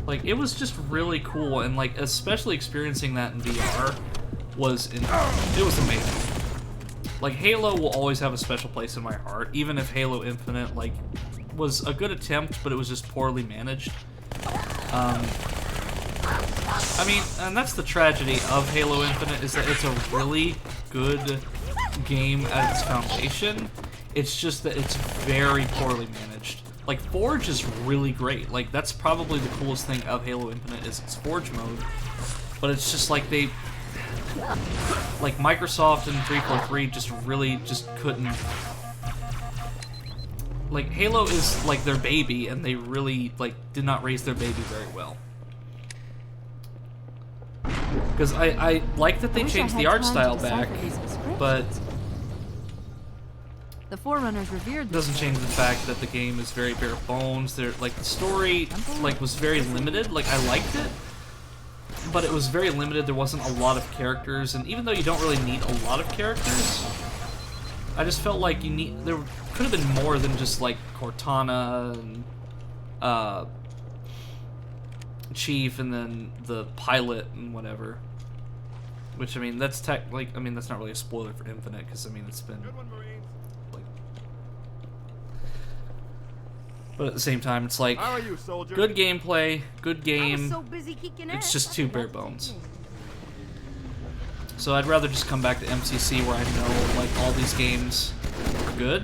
Like, it was just really cool, and, like, especially experiencing that in VR it was amazing. Like, Halo will always have a special place in my heart, even if Halo Infinite, like, was a good attempt, but it was just poorly managed. I mean, and that's the tragedy of Halo Infinite, is that it's a really good game at its foundation. It's just that it's very poorly managed. Like, Forge is really great. Like, that's probably the coolest thing of Halo Infinite is its Forge mode. But it's just like like Microsoft and 343 just really just couldn't. Like Halo is like their baby, and they really like did not raise their baby very well. Because I like that they changed the art style back, but the Forerunners revered. Doesn't change the fact that the game is very bare bones. There, like the story, like was very limited. Like I liked it, but it was very limited. There wasn't a lot of characters, and even though you don't really need a lot of characters, I just felt like there could have been more than just like Cortana and Chief, and then the pilot and whatever. Which I mean, that's that's not really a spoiler for Infinite, because I mean it's been. But at the same time, it's like, How are you, soldier? good gameplay, good game, so busy kicking it's ass, just I too forgot bare to bones. So I'd rather just come back to MCC where I know, like, all these games are good,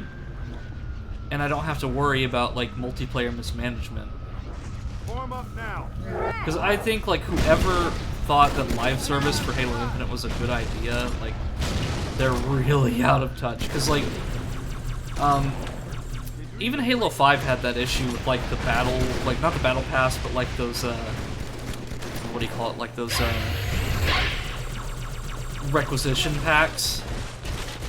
and I don't have to worry about, like, multiplayer mismanagement. Form up now. Because I think, like, whoever thought that live service for Halo Infinite was a good idea, like, they're really out of touch. Because, like, even Halo 5 had that issue with, like, the battle, like, not the battle pass, but, like, those, what do you call it, like, those, requisition packs.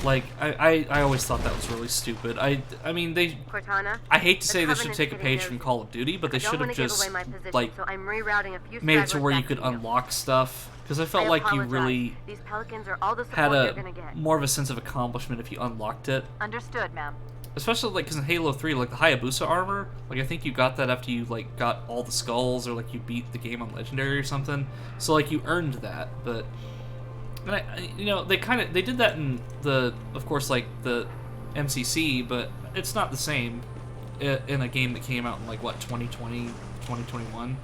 Like, I always thought that was really stupid. I mean, Cortana, I hate to say they should take a page from Call of Duty, but they should have just, like, made it to where you could unlock stuff. Because I felt like you really had more of a sense of accomplishment if you unlocked it. Understood, ma'am. Especially, like, because in Halo 3, like, the Hayabusa armor, like, I think you got that after you, like, got all the skulls, or, like, you beat the game on Legendary or something. So, like, you earned that, but... And you know, they did that in of course, like, the MCC, but it's not the same in a game that came out in, like, what, 2020, 2021?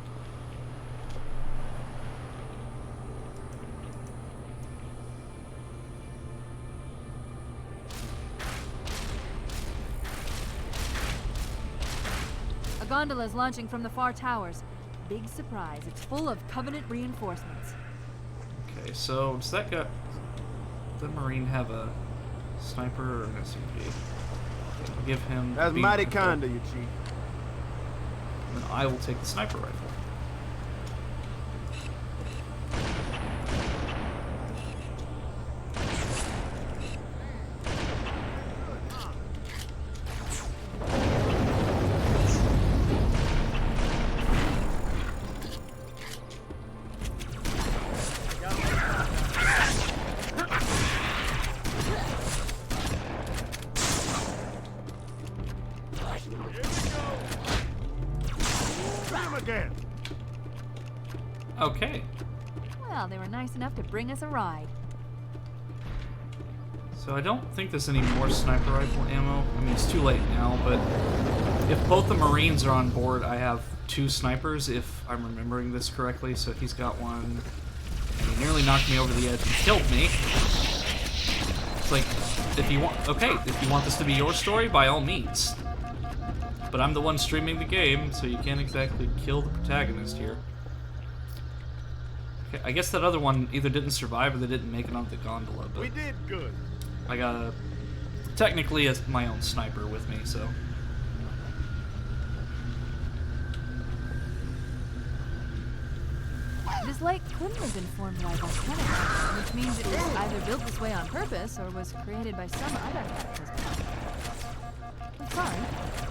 A gondola is launching from the far towers. Big surprise, it's full of Covenant reinforcements. Okay, so does that guy, the Marine have a sniper or an SCP? I'll give him. That's mighty kind of you, Chief. And then I will take the sniper rifle. Okay. Well, they were nice enough to bring us a ride. So I don't think there's any more sniper rifle ammo. I mean, it's too late now, but if both the Marines are on board, I have 2 snipers, if I'm remembering this correctly. So he's got one, and he nearly knocked me over the edge and killed me. It's like, if you want this to be your story, by all means. But I'm the one streaming the game, so you can't exactly kill the protagonist here. Okay, I guess that other one either didn't survive or they didn't make it onto the gondola, but... We did good. I got technically my own sniper with me, so... This lake couldn't have been formed by volcanic action, which means it was either built this way on purpose or was created by some other cataclysm. I'm sorry.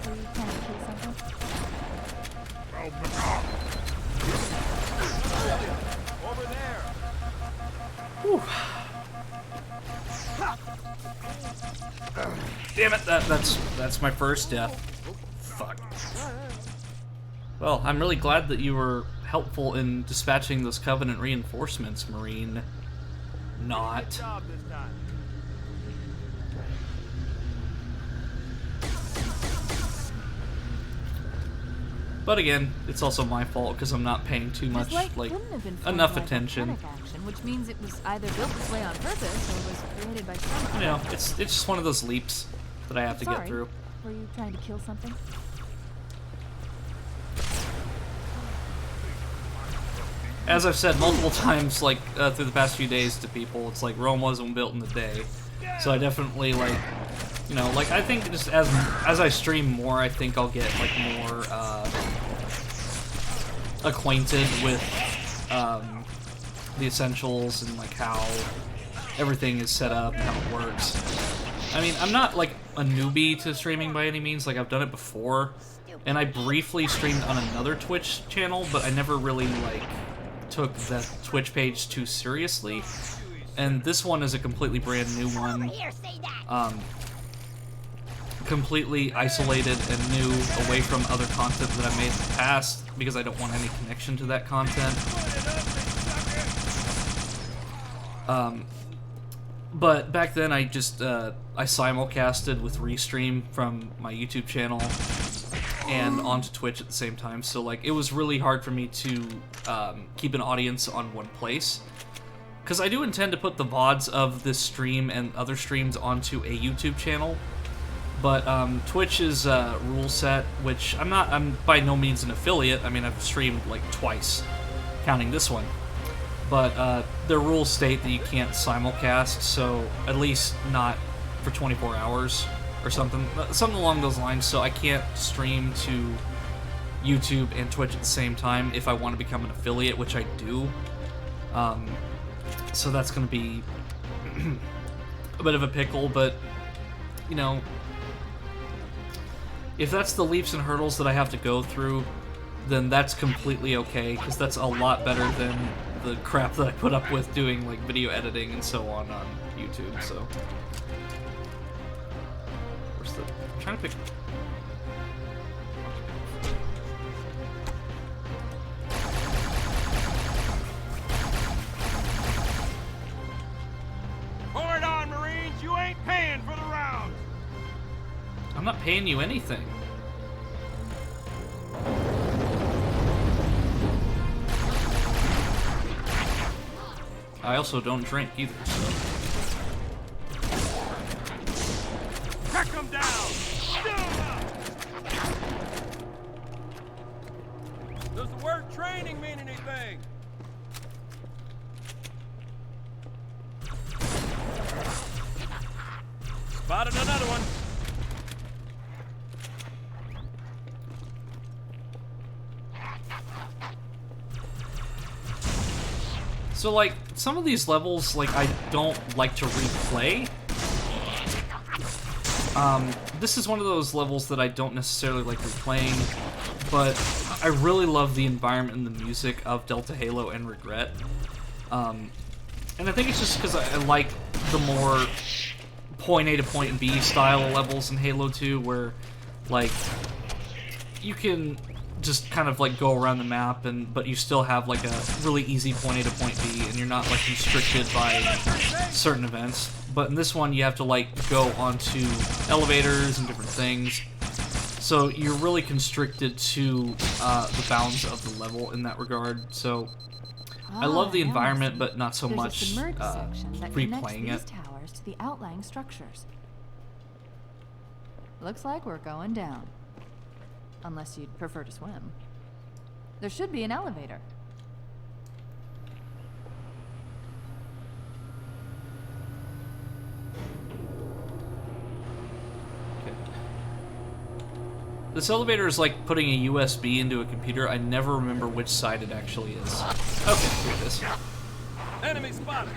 Were you trying to kill something? Over there. Whew. Damn it! That's my first death. Fuck. Well, I'm really glad that you were helpful in dispatching those Covenant reinforcements, Marine. Not. But again, it's also my fault because I'm not paying too much, like, enough attention. Action, which means it was either built this way on purpose or was created by someone. You know, it's just one of those leaps that I have to get through. Were you trying to kill something? as I've said multiple times, like, through the past few days to people, it's like Rome wasn't built in a day. So I definitely, like, you know, like, I think just as I stream more, I think I'll get, like, more, acquainted with, the essentials and, like, how everything is set up and how it works. I mean, I'm not, like, a newbie to streaming by any means. Like, I've done it before, and I briefly streamed on another Twitch channel, but I never really, like, took that Twitch page too seriously. And this one is a completely brand new one. Completely isolated and new, away from other content that I've made in the past, because I don't want any connection to that content. But back then I just, I simulcasted with Restream from my YouTube channel and onto Twitch at the same time, so like it was really hard for me to keep an audience on one place. Because I do intend to put the VODs of this stream and other streams onto a YouTube channel, but Twitch's rule set, which I'm by no means an affiliate. I mean, I've streamed like twice, counting this one. But their rules state that you can't simulcast, so at least not for 24 hours or something along those lines. So I can't stream to YouTube and Twitch at the same time if I want to become an affiliate, which I do. So that's going to be a bit of a pickle, but, you know, if that's the leaps and hurdles that I have to go through, then that's completely okay, because that's a lot better than the crap that I put up with doing, like, video editing and so on YouTube, so. Where's the... I'm trying to pick... Hold on, Marines! You ain't paying for the rounds! I'm not paying you anything. I also don't drink either, so... Crack them down! Does the word training mean anything? Spotted another one. So, like, some of these levels, like, I don't like to replay. This is one of those levels that I don't necessarily like replaying, but I really love the environment and the music of Delta Halo and Regret. And I think it's just because I like the more point A to point B style levels in Halo 2, where, like, you can just kind of like go around the map, but you still have like a really easy point A to point B, and you're not like constricted by certain events. But in this one, you have to like go onto elevators and different things, so you're really constricted to the bounds of the level in that regard. So I love the environment, but not so much replaying it. Towers to the outlying structures. Looks like we're going down. Unless you'd prefer to swim. There should be an elevator. Okay. This elevator is like putting a USB into a computer. I never remember which side it actually is. Okay, here it is. Enemy spotted.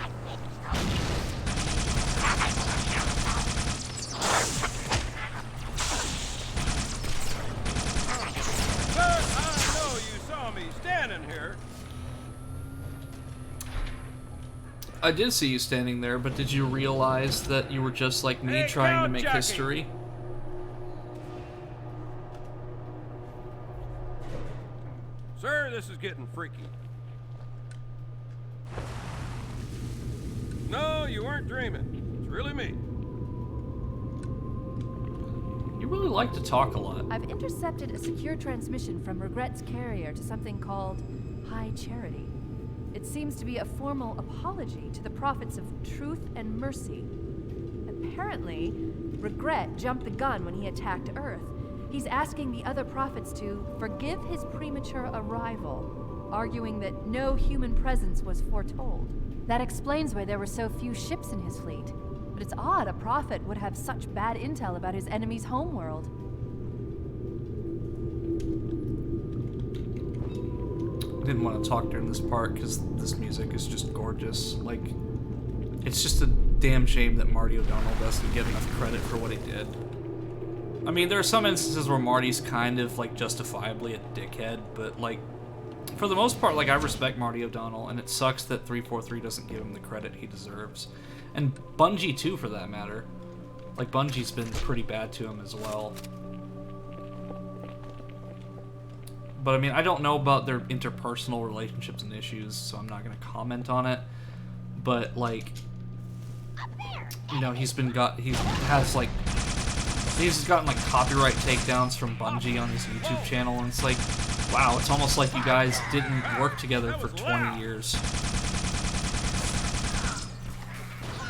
Standing here. I did see you standing there, but did you realize that you were just like me, trying to make history? Sir, this is getting freaky. No, you weren't dreaming. It's really me. You really like to talk a lot. I've intercepted a secure transmission from Regret's carrier to something called High Charity. It seems to be a formal apology to the prophets of truth and mercy. Apparently, Regret jumped the gun when he attacked Earth. He's asking the other prophets to forgive his premature arrival. arguing that no human presence was foretold. That explains why there were so few ships in his fleet. But it's odd a prophet would have such bad intel about his enemy's homeworld. I didn't want to talk during this part because this music is just gorgeous. Like, it's just a damn shame that Marty O'Donnell doesn't get enough credit for what he did. I mean, there are some instances where Marty's kind of, like, justifiably a dickhead, but, like, for the most part, like, I respect Marty O'Donnell, and it sucks that 343 doesn't give him the credit he deserves. And Bungie, too, for that matter. Like, Bungie's been pretty bad to him as well. But, I mean, I don't know about their interpersonal relationships and issues, so I'm not going to comment on it. But, like, you know, he's gotten, like, copyright takedowns from Bungie on his YouTube channel, and it's like, wow, it's almost like you guys didn't work together for 20 years.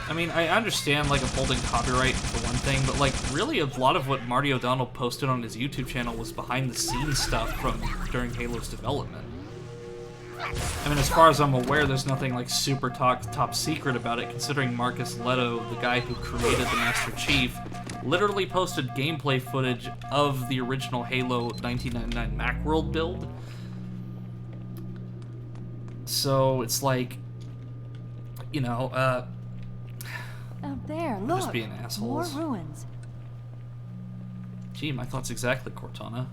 I mean, I understand, like, upholding copyright for one thing, but, like, really a lot of what Marty O'Donnell posted on his YouTube channel was behind-the-scenes stuff from during Halo's development. I mean, as far as I'm aware, there's nothing, like, super top secret about it, considering Marcus Leto, the guy who created the Master Chief, literally posted gameplay footage of the original Halo 1999 Macworld build. So, it's like, you know, Out there, look! just being assholes. More ruins. Gee, my thoughts exactly, Cortana.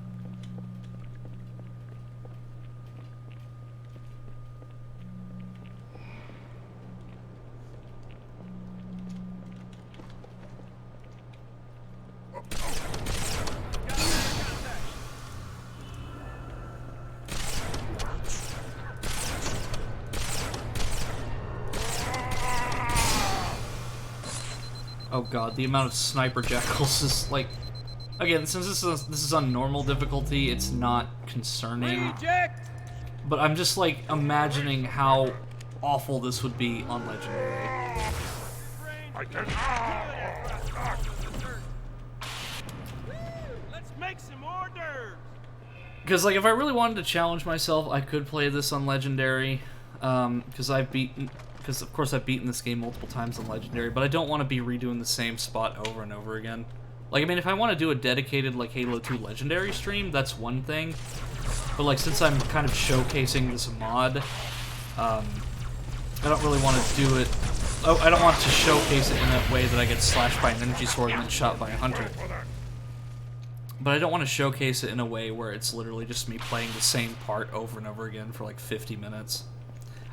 Oh god, the amount of sniper jackals is like... Again, since this is on normal difficulty, it's not concerning. But I'm just like imagining how awful this would be on Legendary. Let's make some orders. Because like if I really wanted to challenge myself, I could play this on Legendary. Because of course I've beaten this game multiple times on Legendary, but I don't want to be redoing the same spot over and over again. Like, I mean, if I want to do a dedicated, like, Halo 2 Legendary stream, that's one thing. But, like, since I'm kind of showcasing this mod, I don't really want to do it... Oh, I don't want to showcase it in a way that I get slashed by an energy sword and then shot by a hunter. But I don't want to showcase it in a way where it's literally just me playing the same part over and over again for, like, 50 minutes.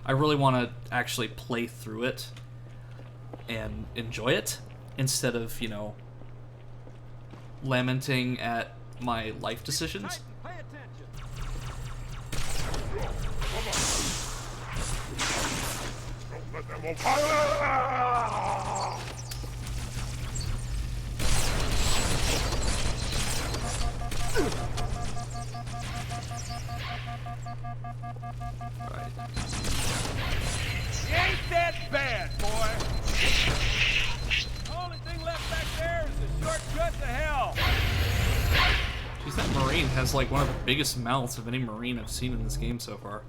I really want to actually play through it and enjoy it, instead of, you know, lamenting at my life decisions. Right. You ain't that bad, boy. The only thing left back there is a shortcut to hell. Jeez, that Marine has like one of the biggest mouths of any Marine I've seen in this game so far.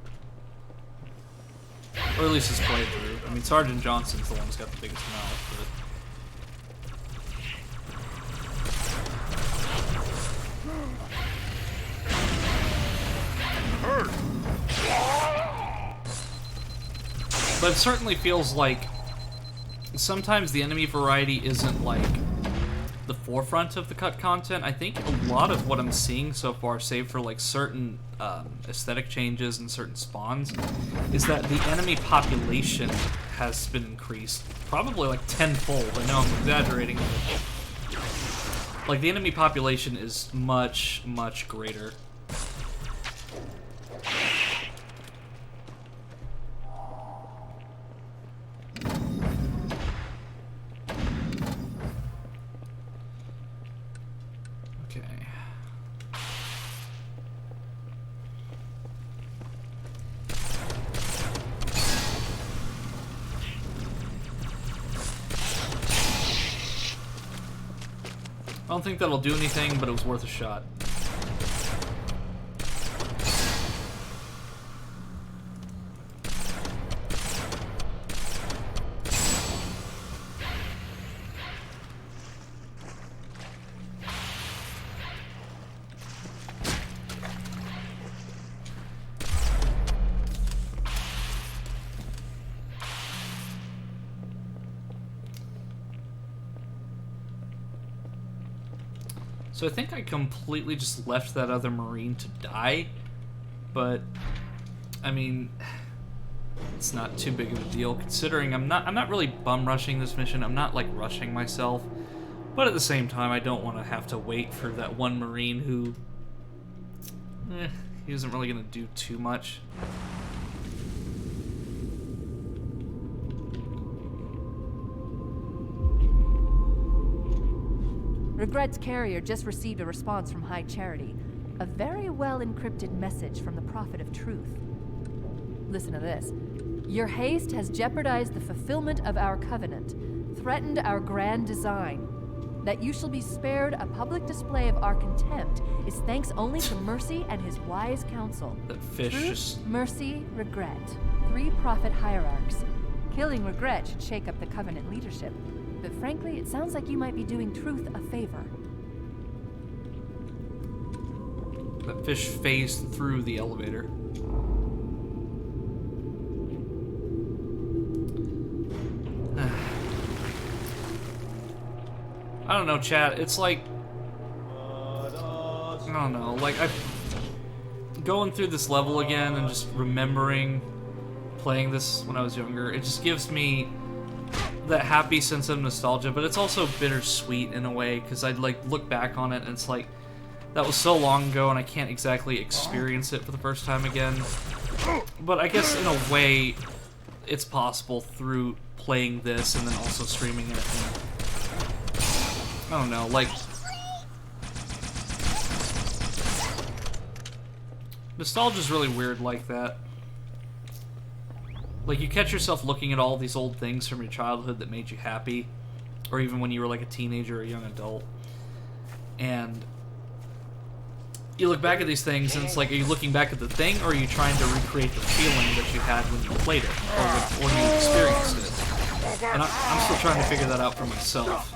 Or at least his playthrough. I mean, Sergeant Johnson's the one who's got the biggest mouth, but... But it certainly feels like sometimes the enemy variety isn't like the forefront of the cut content. I think a lot of what I'm seeing so far, save for like certain aesthetic changes and certain spawns, is that the enemy population has been increased, probably like tenfold. I know I'm exaggerating, but like the enemy population is much, much greater. I don't think that'll do anything, but it was worth a shot. So I think I completely just left that other Marine to die, but I mean, it's not too big of a deal considering I'm not really bum rushing this mission. I'm not like rushing myself, but at the same time, I don't want to have to wait for that one Marine who, he isn't really gonna do too much. Regret's carrier just received a response from High Charity. A very well-encrypted message from the Prophet of Truth. Listen to this. Your haste has jeopardized the fulfillment of our covenant, threatened our grand design. That you shall be spared a public display of our contempt is thanks only to Mercy and his wise counsel. That fish Truth, just... Mercy, Regret. 3 prophet hierarchs. Killing Regret should shake up the covenant leadership. But frankly, it sounds like you might be doing Truth a favor. That fish phased through the elevator. I don't know, chat. It's like... I don't know. Like, I'm going through this level again and just remembering playing this when I was younger. It just gives me that happy sense of nostalgia, but it's also bittersweet in a way, because I'd like look back on it and it's like, that was so long ago and I can't exactly experience it for the first time again. But I guess in a way, it's possible through playing this and then also streaming it. And, I don't know, like... Nostalgia's really weird like that. Like, you catch yourself looking at all these old things from your childhood that made you happy, or even when you were like a teenager or a young adult, and you look back at these things and it's like, are you looking back at the thing, or are you trying to recreate the feeling that you had when you played it, or when you experienced it? And I'm still trying to figure that out for myself.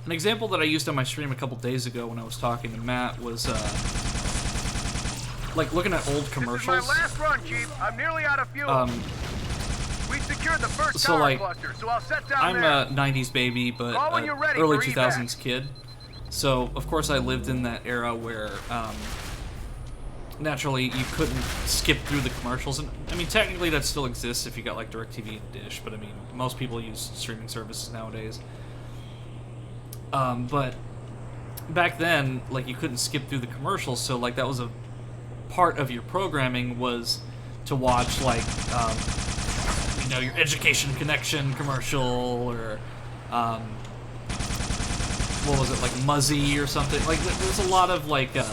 An example that I used on my stream a couple days ago when I was talking to Matt was, like, looking at old commercials. This is my last run, Chief. I'm nearly out of fuel. We secured the first so, tower like, cluster, so I'll set down I'm there. a 90s baby, but When you're ready early for 2000s kid. So, of course, I lived in that era where, naturally, you couldn't skip through the commercials. And, I mean, technically that still exists if you got, like, DirecTV and Dish, but, I mean, most people use streaming services nowadays. But back then, like, you couldn't skip through the commercials, so, like, that was a part of your programming was to watch, like, you know, your Education Connection commercial, or, what was it, like, Muzzy or something? Like, there's a lot of, like, there's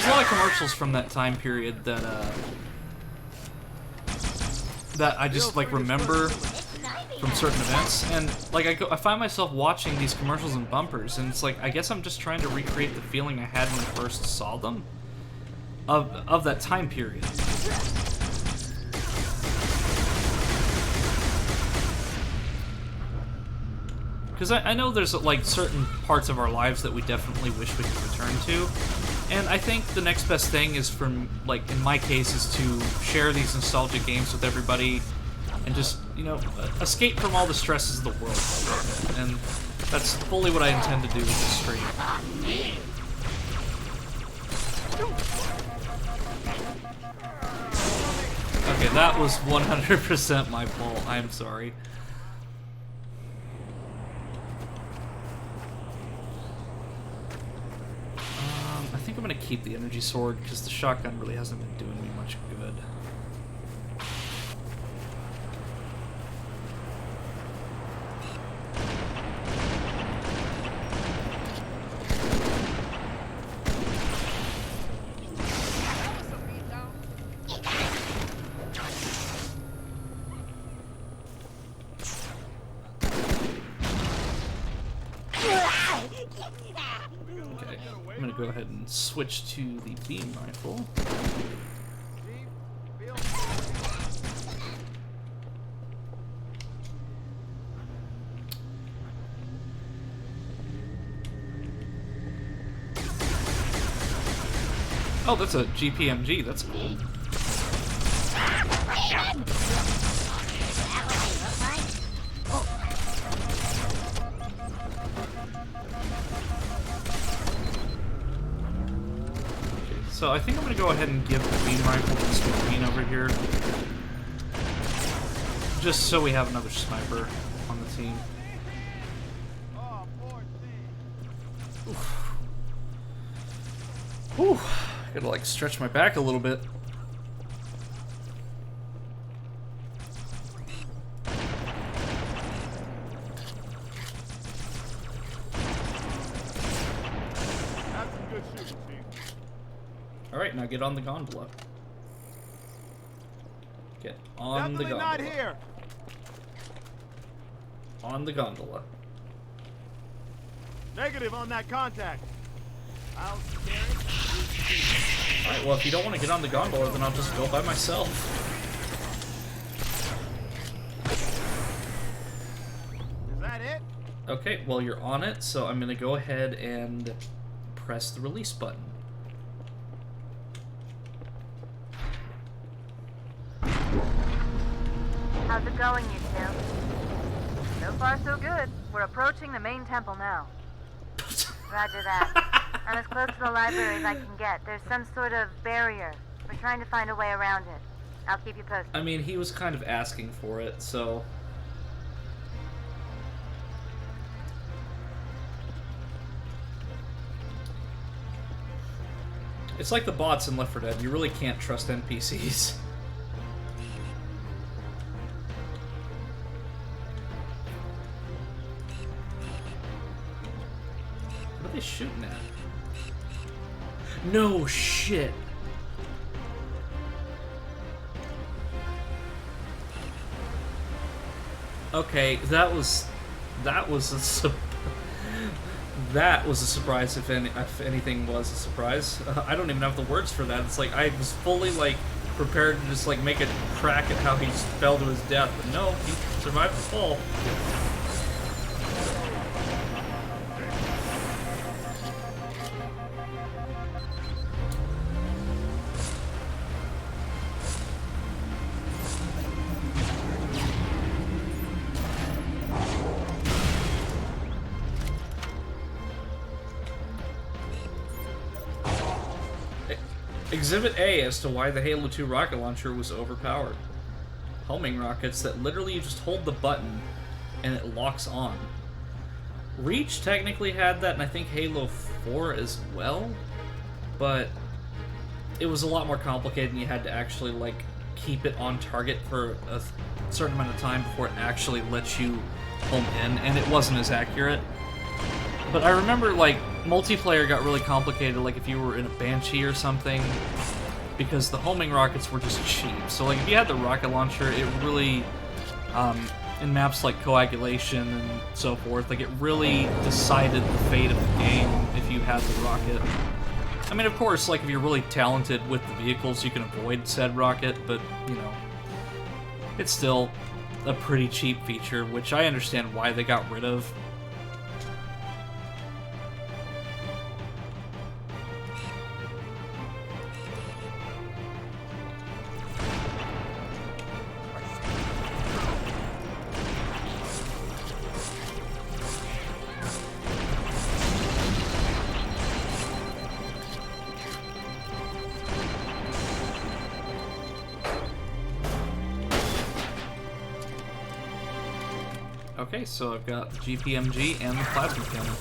a lot of commercials from that time period that, that I just, like, remember from certain events, and like I find myself watching these commercials and bumpers, and it's like, I guess I'm just trying to recreate the feeling I had when I first saw them of that time period. Because I know there's like certain parts of our lives that we definitely wish we could return to, and I think the next best thing is, from, like, in my case, is to share these nostalgic games with everybody and just, you know, escape from all the stresses of the world a little bit. And that's fully what I intend to do with this stream. Okay, that was 100% my fault. I'm sorry. I think I'm gonna keep the energy sword because the shotgun really hasn't been doing me much good. I'm gonna go ahead and switch to the beam rifle. Oh, that's a GPMG. That's cool. So I think I'm gonna go ahead and give the beam rifle to this Marine over here, just so we have another sniper on the team. Oof. Whew. Gotta like stretch my back a little bit. Alright, now get on the gondola. Get on the gondola. Not here. On the gondola. Negative on that contact. I'll Alright, well if you don't want to get on the gondola, then I'll just go by myself. Is that it? Okay, well you're on it, so I'm gonna go ahead and press the release button. How's it going, you two? So far, so good. We're approaching the main temple now. Roger that. I'm as close to the library as I can get. There's some sort of barrier. We're trying to find a way around it. I'll keep you posted. I mean, he was kind of asking for it, so... It's like the bots in Left 4 Dead. You really can't trust NPCs. What are they shooting at? No shit. Okay, that was a surprise if anything was a surprise. I don't even have the words for that. It's like I was fully like prepared to just like make a crack at how he fell to his death, but no, he survived the fall. Exhibit A as to why the Halo 2 rocket launcher was overpowered. Homing rockets that literally you just hold the button and it locks on. Reach technically had that, and I think Halo 4 as well, but it was a lot more complicated and you had to actually like keep it on target for a certain amount of time before it actually lets you home in, and it wasn't as accurate. But I remember, like, multiplayer got really complicated, like, if you were in a Banshee or something, because the homing rockets were just cheap. So, like, if you had the rocket launcher, it really, in maps like Coagulation and so forth, like, it really decided the fate of the game if you had the rocket. I mean, of course, like, if you're really talented with the vehicles, you can avoid said rocket, but, you know, it's still a pretty cheap feature, which I understand why they got rid of. Okay, so I've got the GPMG and the plasma cannon.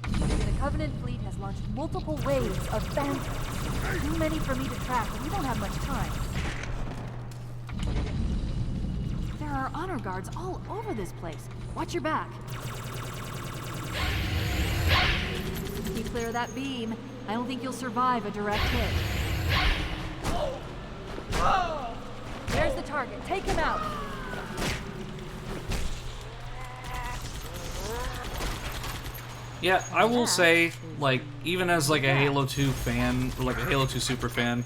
The Covenant fleet has launched multiple waves of phantoms. Too many for me to track, and we don't have much time. There are honor guards all over this place. Watch your back. Keep clear of that beam. I don't think you'll survive a direct hit. There's the target. Take him out. Yeah, I will say, like, even as like a Halo 2 fan, or like a Halo 2 super fan,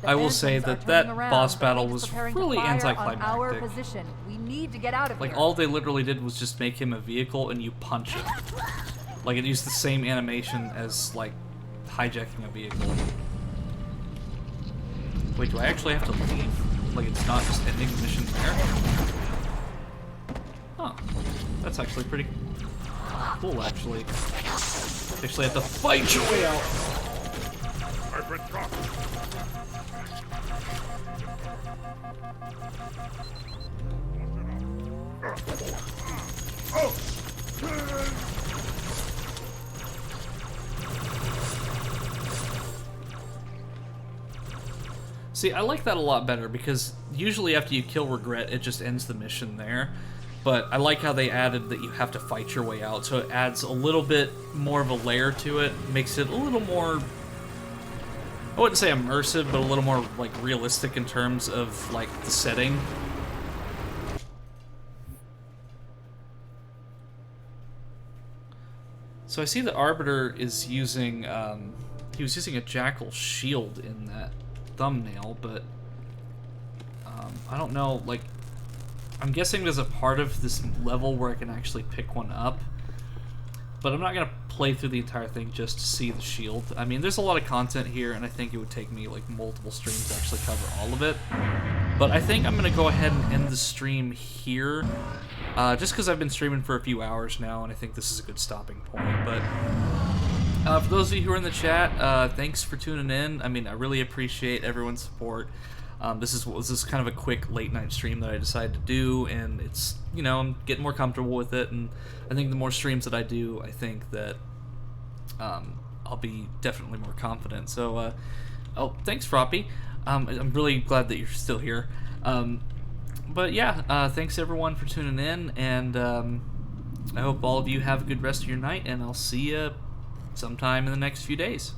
I will say that that boss battle was really anticlimactic. We need to get out of here. Like, all they literally did was just make him a vehicle and you punch him. Like, it used the same animation as, like, hijacking a vehicle. Wait, do I actually have to leave? Like, it's not just ending the mission there? Huh. That's actually pretty cool, actually. You actually have to fight your way out. See, I like that a lot better, because usually after you kill Regret, it just ends the mission there. But I like how they added that you have to fight your way out, so it adds a little bit more of a layer to it, makes it a little more, I wouldn't say immersive, but a little more, like, realistic in terms of, like, the setting. So I see the Arbiter is using, he was using a Jackal shield in that thumbnail, but I don't know, like, I'm guessing there's a part of this level where I can actually pick one up, but I'm not going to play through the entire thing just to see the shield. I mean, there's a lot of content here, and I think it would take me, like, multiple streams to actually cover all of it. But I think I'm going to go ahead and end the stream here, just because I've been streaming for a few hours now, and I think this is a good stopping point. But for those of you who are in the chat, thanks for tuning in. I mean, I really appreciate everyone's support. This is kind of a quick late night stream that I decided to do, and it's, you know, I'm getting more comfortable with it, and I think the more streams that I do, I think that I'll be definitely more confident. So, oh, thanks, Froppy. I'm really glad that you're still here. But yeah, thanks everyone for tuning in, and I hope all of you have a good rest of your night, and I'll see you sometime in the next few days.